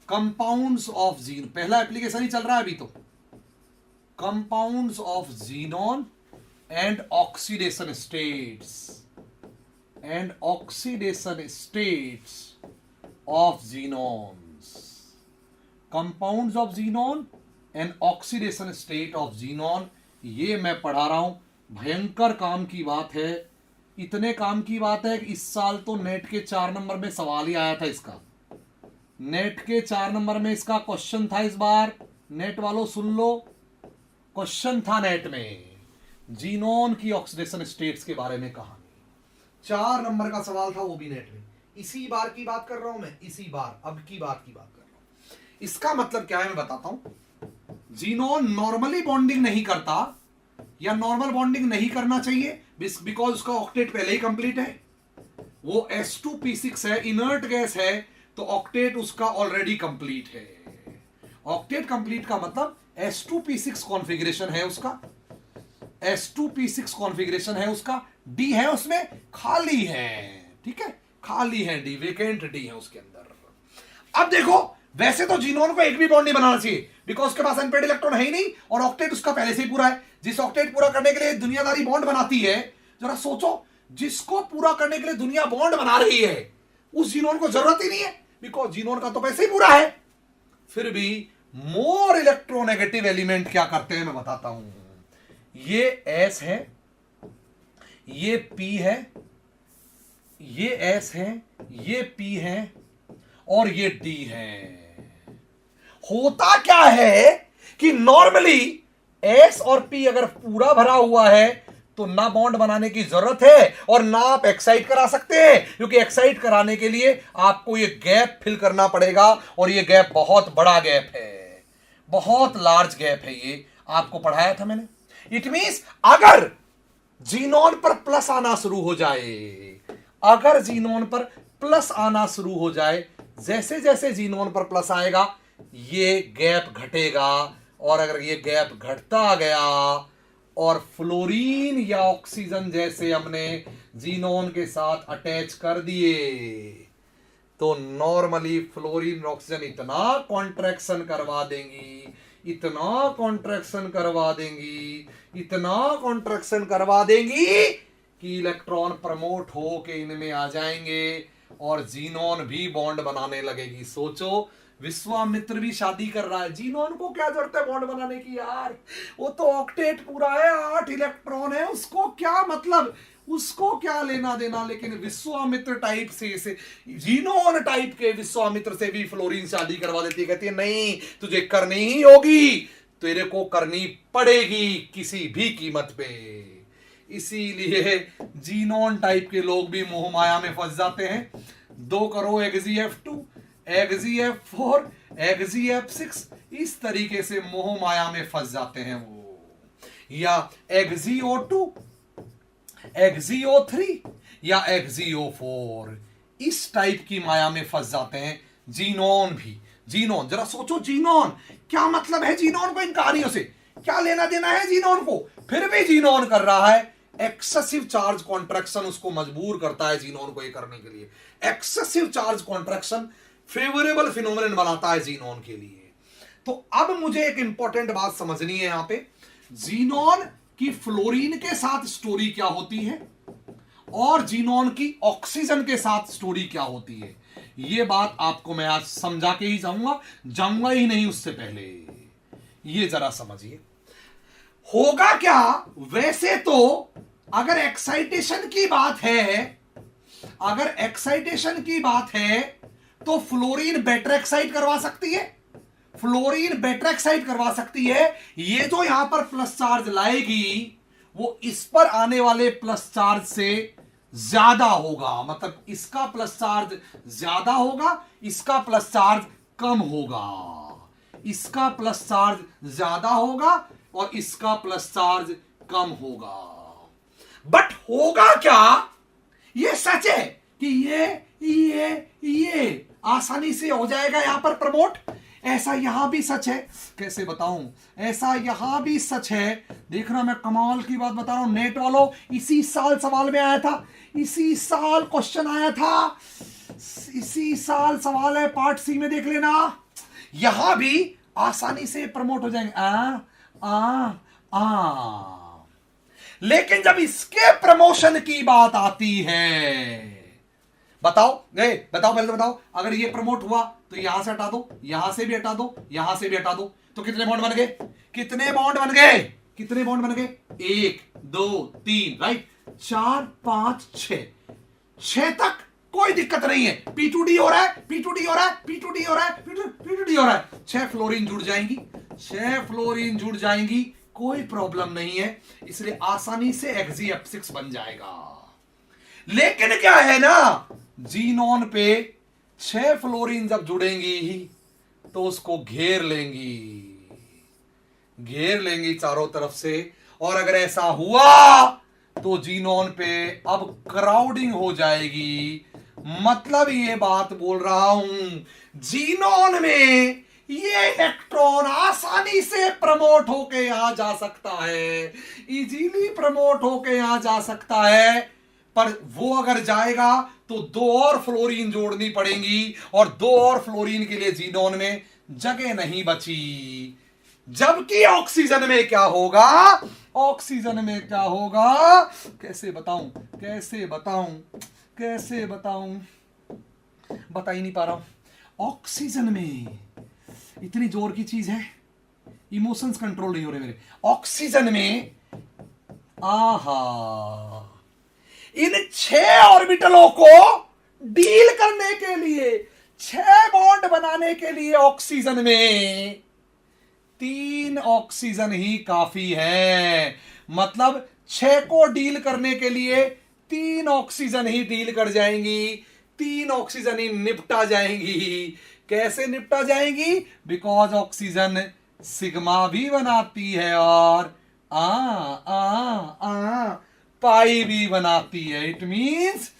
कंपाउंड्स ऑफ जीन, पहला एप्लीकेशन ही चल रहा है अभी तो, compounds of xenon and oxidation states of xenons, compounds of xenon and oxidation state of xenon, ये मैं पढ़ा रहा हूं। भयंकर काम की बात है, इतने काम की बात है कि इस साल तो नेट के 4 नंबर में सवाल ही आया था इसका, नेट के 4 नंबर में इसका क्वेश्चन था इस बार। नेट वालों सुन लो, क्वेश्चन था नेट में जीनोन की ऑक्सीडेशन स्टेट्स के बारे में कहानी, 4 नंबर का सवाल था वो भी नेट में। इसी बार की बात कर रहा हूं मैं, इसी बार अब की बात कर रहा हूं। इसका मतलब क्या है मैं बताता हूं। जीनोन नॉर्मली बॉन्डिंग नहीं करता या नॉर्मल बॉन्डिंग नहीं करना चाहिए बिकॉज उसका ऑक्टेट पहले ही कंप्लीट है, वो S2P6 है, इनर्ट गैस है, तो ऑक्टेट उसका ऑलरेडी कंप्लीट है। ऑक्टेट कंप्लीट का मतलब S2P6 कॉन्फ़िगरेशन है उसका, S2P6 कॉन्फ़िगरेशन है उसका, D है उसमें, खाली है, ठीक है, खाली है D, वेकेंट D है उसके अंदर। अब देखो वैसे तो जीनोन को एक भी बॉन्ड नहीं बनाना चाहिए बिकॉज उसके पास अनपेड इलेक्ट्रॉन है ही नहीं और ऑक्टेट उसका पहले से ही पूरा है। जिस ऑक्टेट पूरा करने के लिए दुनियादारी बॉन्ड बनाती है, जरा सोचो, जिसको पूरा करने के लिए दुनिया बॉन्ड बना रही है उस जीनोन को जरूरत ही नहीं है बिकॉज जीनोन का तो पैसे ही पूरा है। फिर भी मोर इलेक्ट्रोनेगेटिव एलिमेंट क्या करते हैं मैं बताता हूं। ये S है, ये P है, ये S है, ये P है और ये D है। होता क्या है कि नॉर्मली S और P अगर पूरा भरा हुआ है तो ना बॉन्ड बनाने की जरूरत है और ना आप एक्साइट करा सकते हैं, क्योंकि एक्साइट कराने के लिए आपको ये गैप फिल करना पड़ेगा और ये गैप बहुत बड़ा गैप है, बहुत लार्ज गैप है, ये आपको पढ़ाया था मैंने। इट मींस अगर जीनोन पर प्लस आना शुरू हो जाए, अगर जीनोन पर प्लस आना शुरू हो जाए, जैसे जैसे जीनोन पर प्लस आएगा ये गैप घटेगा और अगर ये गैप घटता गया और फ्लोरीन या ऑक्सीजन जैसे हमने जीनोन के साथ अटैच कर दिए तो नॉर्मली फ्लोरीन ऑक्सीजन इतना कॉन्ट्रैक्शन करवा देंगी, इतना कॉन्ट्रैक्शन करवा देंगी, इतना कॉन्ट्रैक्शन करवा देंगी कि इलेक्ट्रॉन प्रमोट हो के इनमें आ जाएंगे और जीनोन भी बॉन्ड बनाने लगेगी। सोचो विश्वामित्र भी शादी कर रहा है, जीनोन को क्या जरूरत है बॉन्ड बनाने की यार, वो तो ऑक्टेट पूरा है, 8 इलेक्ट्रॉन है, उसको क्या मतलब, उसको क्या लेना देना। लेकिन विश्वामित्र टाइप से जीनोन टाइप के विश्वामित्र से भी फ्लोरीन शादी करवा देती है, कहती है नहीं तुझे करनी ही होगी, तेरे को करनी पड़ेगी किसी भी कीमत पे। इसीलिए जीनोन टाइप के लोग भी मोह माया में फंस जाते हैं। 2 करो XeF2, XeF4, XeF6, इस तरीके से मोह माया में फंस जाते हैं वो, या XeO2, XeO3 या XeO4, इस टाइप की माया में फंस जाते हैं जीनोन भी। जीनोन जरा सोचो, जीनोन क्या मतलब है, जीनोन को इन कहानियों से क्या लेना देना है जीनोन को, फिर भी जीनोन कर रहा है। एक्सेसिव चार्ज कॉन्ट्रैक्शन उसको मजबूर करता है जीनोन को ये करने के लिए। Excessive charge contraction favourable phenomenon बनाता है जीनोन के लिए। तो अब मुझे एक इंपॉर्टेंट बात समझनी है यहां पे, जीनोन की फ्लोरीन के साथ स्टोरी क्या होती है और जीनोन की ऑक्सीजन के साथ स्टोरी क्या होती है, यह बात आपको मैं आज समझा के ही जाऊंगा ही नहीं उससे पहले, ये जरा समझिए। होगा क्या, वैसे तो अगर एक्साइटेशन की बात है, अगर एक्साइटेशन की बात है तो फ्लोरीन बेटर एक्साइट करवा सकती है, फ्लोरीन बेटर एक्साइट करवा सकती है। ये जो यहां पर प्लस चार्ज लाएगी वो इस पर आने वाले प्लस चार्ज से ज्यादा होगा, मतलब इसका प्लस चार्ज ज्यादा होगा, इसका प्लस चार्ज कम होगा, इसका प्लस चार्ज ज्यादा होगा और इसका प्लस चार्ज कम होगा। बट होगा क्या, ये सच है कि ये आसानी से हो जाएगा यहां पर प्रमोट, ऐसा यहां भी सच है। कैसे बताऊं, ऐसा यहां भी सच है। देखना मैं कमाल की बात बता रहा हूं, नेट वालों, इसी साल सवाल में आया था, इसी साल क्वेश्चन आया था, इसी साल सवाल है, पार्ट सी में देख लेना। यहां भी आसानी से प्रमोट हो जाएंगे। लेकिन जब इसके प्रमोशन की बात आती है, बताओ बताओ, पहले तो बताओ, अगर ये प्रमोट हुआ तो यहां से हटा दो, यहां से भी हटा दो, यहां से भी हटा दो, तो कितने बॉन्ड बन गए? कितने बॉन्ड बन गए? कितने बॉन्ड बन गए? 1 2 3, राइट, 4 5 6, 6 तक कोई दिक्कत नहीं है। P2D हो रहा है, P2D हो रहा है, P2D हो रहा है, P2D हो रहा है, 6 फ्लोरीन जुड़ जाएंगी, 6 फ्लोरीन जुड़ जाएंगी, कोई प्रॉब्लम नहीं है, इसलिए आसानी से XgF6 बन जाएगा। लेकिन क्या है ना, जीनोन पे 6 फ्लोरीन जब जुड़ेंगी तो उसको घेर लेंगी चारों तरफ से, और अगर ऐसा हुआ तो जीनोन पे अब क्राउडिंग हो जाएगी। मतलब ये बात बोल रहा हूं, जीनोन में ये इलेक्ट्रॉन आसानी से प्रमोट होके यहां जा सकता है, इजीली प्रमोट होके यहां जा सकता है, पर वो अगर जाएगा तो 2 और फ्लोरीन जोड़नी पड़ेंगी, और 2 और फ्लोरीन के लिए जीनोन में जगह नहीं बची। जबकि ऑक्सीजन में क्या होगा? ऑक्सीजन में क्या होगा? कैसे बताऊं, कैसे बताऊं, कैसे बताऊं, बता ही नहीं पा रहा हूं। ऑक्सीजन में इतनी जोर की चीज है, इमोशंस कंट्रोल नहीं हो रहे मेरे। ऑक्सीजन में आहा, इन 6 ऑर्बिटलों को डील करने के लिए, 6 बॉन्ड बनाने के लिए ऑक्सीजन में 3 ऑक्सीजन ही काफी है। मतलब 6 को डील करने के लिए 3 ऑक्सीजन ही डील कर जाएंगी, 3 ऑक्सीजन ही निपटा जाएंगी। कैसे निपटा जाएंगी? बिकॉज ऑक्सीजन सिग्मा भी बनाती है और पाई भी बनाती है। इट मींस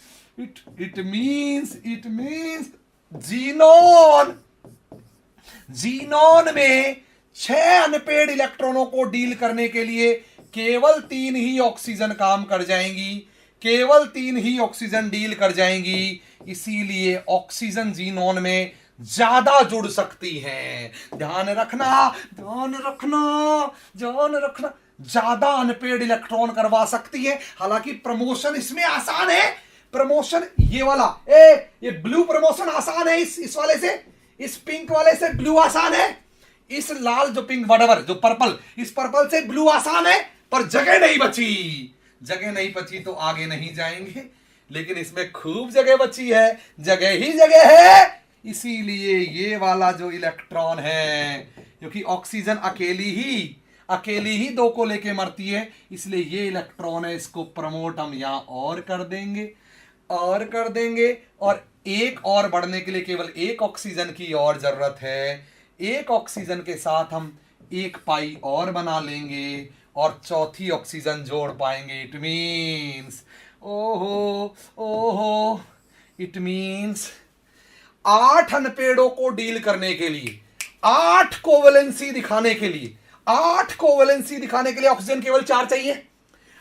जीनोन में 6 अनपेड इलेक्ट्रॉनों को डील करने के लिए केवल 3 ही ऑक्सीजन काम कर जाएंगी, केवल 3 ही ऑक्सीजन डील कर जाएंगी। इसीलिए ऑक्सीजन जीनोन में ज्यादा जुड़ सकती है। ध्यान रखना, ध्यान रखना, ध्यान रखना, ज्यादा अनपेड इलेक्ट्रॉन करवा सकती है। हालांकि प्रमोशन इसमें आसान है, प्रमोशन ये वाला, ये ब्लू प्रमोशन आसान है, इस वाले से, इस पिंक वाले से ब्लू आसान है, इस लाल जो पिंक वटेवर जो पर्पल, इस पर्पल से ब्लू आसान है, पर जगह नहीं बची। जगह नहीं बची तो आगे नहीं जाएंगे, लेकिन इसमें खूब जगह बची है, जगह ही जगह है। इसीलिए ये वाला जो इलेक्ट्रॉन है, क्योंकि ऑक्सीजन अकेली ही 2 को लेके मरती है, इसलिए ये इलेक्ट्रॉन है, इसको प्रमोट हम यहां और कर देंगे, और कर देंगे। और एक और बढ़ने के लिए केवल 1 ऑक्सीजन की और जरूरत है। 1 ऑक्सीजन के साथ हम 1 पाई और बना लेंगे और चौथी ऑक्सीजन जोड़ पाएंगे। इट मीन्स ओहो, इट मीन्स 8 अनपेड़ों को डील करने के लिए, 8 कोवेलेंसी दिखाने के लिए, 8 कोवेलेंसी दिखाने के लिए ऑक्सीजन केवल 4 चाहिए।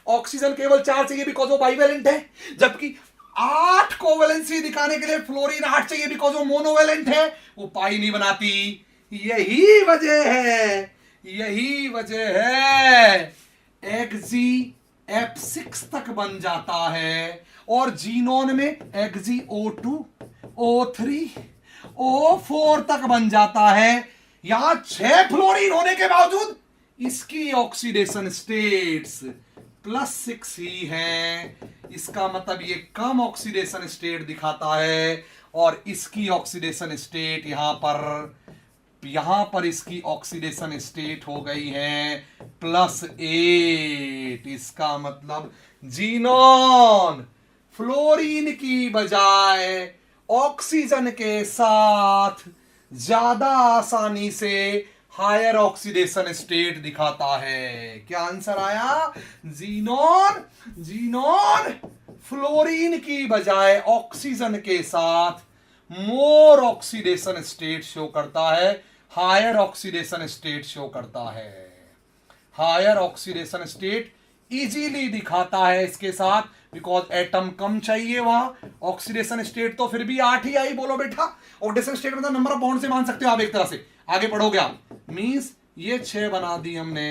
ऑक्सीजन केवल 4 चाहिए बिकॉज वो बाइवेलेंट है, जबकि 8 कोवेलेंसी दिखाने के लिए फ्लोरीन 8 चाहिए बिकॉज वो मोनोवेलेंट है, वो पाई नहीं बनाती। यही वजह है, यही वजह है XgF6 तक बन जाता है, और जीनोन में XgO2 O3 O4 तक बन जाता है। यहां 6 फ्लोरीन होने के बावजूद इसकी ऑक्सीडेशन स्टेट्स +6 ही है। इसका मतलब ये कम ऑक्सीडेशन स्टेट दिखाता है, और इसकी ऑक्सीडेशन स्टेट यहां पर इसकी ऑक्सीडेशन स्टेट हो गई है +8। इसका मतलब जीनोन फ्लोरीन की बजाय ऑक्सीजन के साथ ज्यादा आसानी से हायर ऑक्सीडेशन स्टेट दिखाता है। क्या आंसर आया? जीनोन फ्लोरीन की बजाय ऑक्सीजन के साथ मोर ऑक्सीडेशन स्टेट शो करता है, हायर ऑक्सीडेशन स्टेट शो करता है। हायर ऑक्सीडेशन स्टेट इजीली दिखाता है इसके साथ, बिकॉज एटम कम चाहिए वहां। ऑक्सीडेशन स्टेट तो फिर भी 8 ही आई, बोलो बेटा। ऑक्सीडेशन स्टेट मतलब नंबर ऑफ बॉन्ड से मान सकते हो आप एक तरह से, आगे पढ़ोगे आप। मींस ये 6 बना दी हमने,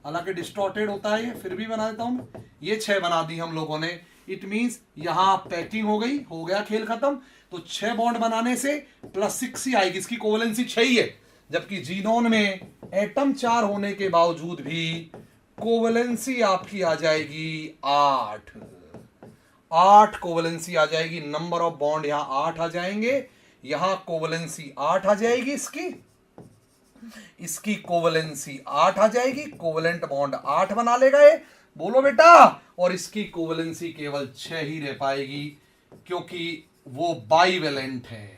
हालांकि डिस्टॉर्टेड होता है ये, फिर भी बना देता हूं मैं। ये 6 बना दी हम लोगों ने। इट मींस यहां पैकिंग हो गई, हो गया खेल खत्म। तो 6 बॉन्ड बनाने से +6 ही आएगी, इसकी कोवेलेंसी 6 ही है। जबकि जीनोन में एटम 4 होने के बावजूद भी कोवेलेंसी आपकी आ जाएगी 8। 8 कोवेलेंसी आ जाएगी। नंबर ऑफ बॉन्ड यहां 8 आ जाएंगे, यहां कोवेलेंसी 8 आ जाएगी। इसकी कोवेलेंसी 8 आ जाएगी। कोवेलेंट बॉन्ड 8 बना लेगा ये, बोलो बेटा। और इसकी कोवेलेंसी केवल 6 ही रह पाएगी, क्योंकि वो बाइवेलेंट है।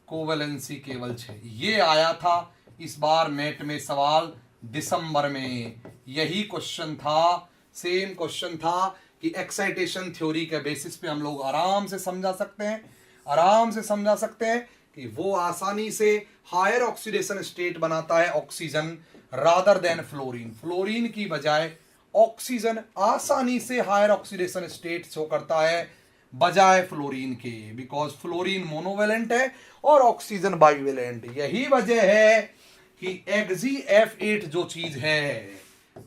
कोवेलेंसी केवल 6। ये आया था इस बार नेट में सवाल दिसंबर में, यही क्वेश्चन था, सेम क्वेश्चन था कि एक्साइटेशन थ्योरी के बेसिस पे हम लोग आराम से समझा सकते हैं, आराम से समझा सकते हैं कि वो आसानी से हायर ऑक्सीडेशन स्टेट बनाता है oxygen rather than fluorine. Fluorine की बजाय ऑक्सीजन आसानी से हायर ऑक्सीडेशन स्टेट शो करता है बजाय फ्लोरीन के, बिकॉज फ्लोरीन मोनोवेलेंट है और ऑक्सीजन बाइवेलेंट। यही वजह है कि ExeF8 जो चीज है,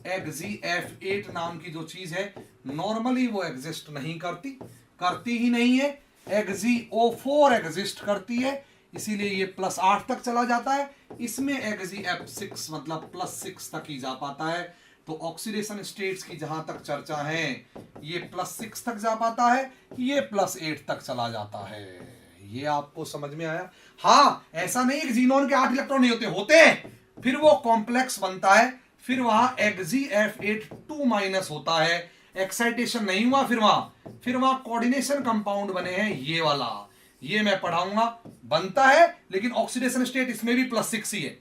ExeF8 नाम की जो चीज है, नॉर्मली वो एग्जिस्ट नहीं करती ही नहीं है। ExeO4 एग्जिस्ट करती है, इसीलिए ये +8 तक चला जाता है। इसमें ExeF6 मतलब +6 तक ही जा पाता है। तो ऑक्सीडेशन स्टेट्स की जहां तक चर्चा है, ये +6 तक जा पाता है, ये +8 तक चला जाता है। ये आपको समझ में आया? हाँ, ऐसा नहीं है कि जीनोन के 8 इलेक्ट्रॉन नहीं होते हैं। फिर वो कॉम्प्लेक्स बनता है, फिर वहां ExeF8 2- होता है, एक्साइटेशन नहीं हुआ, फिर वहां कोऑर्डिनेशन कंपाउंड बने हैं, ये वाला, ये मैं पढ़ाऊंगा। बनता है लेकिन ऑक्सीडेशन स्टेट इसमें भी +6 ही है।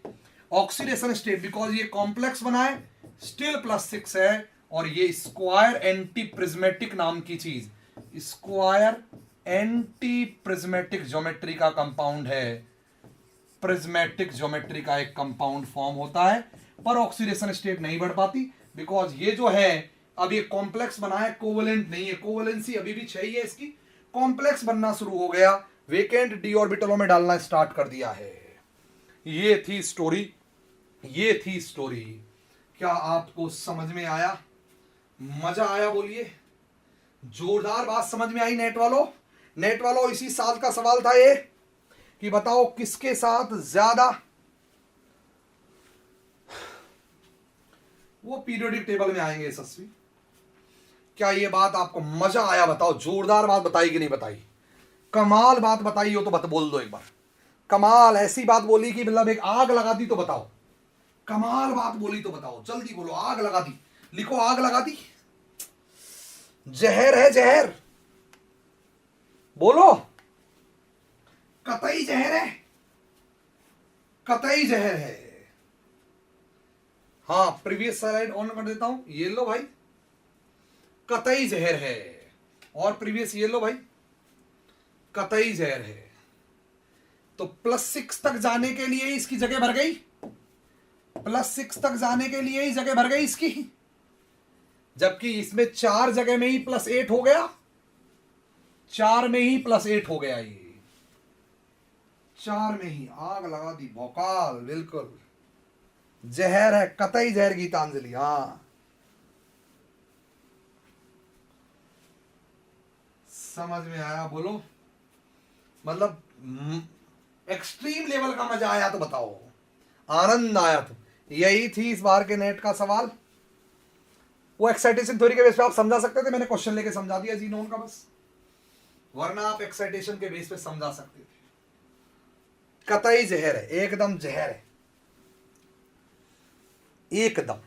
ऑक्सीडेशन स्टेट बिकॉज ये कॉम्प्लेक्स बना है, स्टिल +6 है। और ये स्क्वायर एंटी प्रिज्मेटिक नाम की चीज, स्क्वायर एंटी प्रिज्मेटिक ज्योमेट्री का कंपाउंड है। प्रिज्मेटिक ज्योमेट्री का एक कंपाउंड फॉर्म होता है, पर ऑक्सीडेशन स्टेट नहीं बढ़ पाती, बिकॉज ये जो है अब ये कॉम्प्लेक्स बना है, कोवेलेंट नहीं है। कोवेलेंसी अभी भी 6 ही है इसकी। कॉम्प्लेक्स बनना शुरू हो गया, वेकेंट d ऑर्बिटलों में डालना स्टार्ट कर दिया है। ये थी स्टोरी, ये थी स्टोरी। क्या आपको समझ में आया? मजा आया? बोलिए। जोरदार बात समझ में आई नेट वालों? नेट वालों, इसी साल का सवाल था ये कि बताओ किसके साथ ज्यादा, वो पीरियोडिक टेबल में आएंगे यशस्वी। क्या ये बात आपको मजा आया? बताओ, जोरदार बात बताई कि नहीं बताई? कमाल बात बताई हो तो बोल दो एक बार। कमाल ऐसी बात बोली कि मतलब एक आग लगा दी, तो बताओ। कमाल बात बोली तो बताओ, जल्दी बोलो। आग लगा दी, लिखो आग लगा दी। जहर है जहर, बोलो। कतई जहर है, कतई जहर है। हाँ, प्रीवियस स्लाइड ऑन कर देता हूं। ये लो भाई, कतई जहर है। और प्रीवियस ये लो भाई, कतई जहर है। तो +6 तक जाने के लिए इसकी जगह भर गई, +6 तक जाने के लिए ही जगह भर गई इसकी, जबकि इसमें 4 जगह में ही +8 हो गया। 4 में ही +8 हो गया। ये 4 में ही आग लगा दी, भौकाल। बिल्कुल जहर है, कतई जहर। गीतांजलि, हाँ समझ में आया? बोलो। मतलब एक्सट्रीम लेवल का मजा आया तो बताओ, आनंद आया तो। यही थी इस बार के नेट का सवाल। वो एक्साइटेशन थ्योरी के बेस पे आप समझा सकते थे, मैंने क्वेश्चन लेके समझा दिया जीनोन का बस, वरना आप एक्साइटेशन के बेस पे समझा सकते थे। कतई जहर है, एकदम जहर है, एकदम।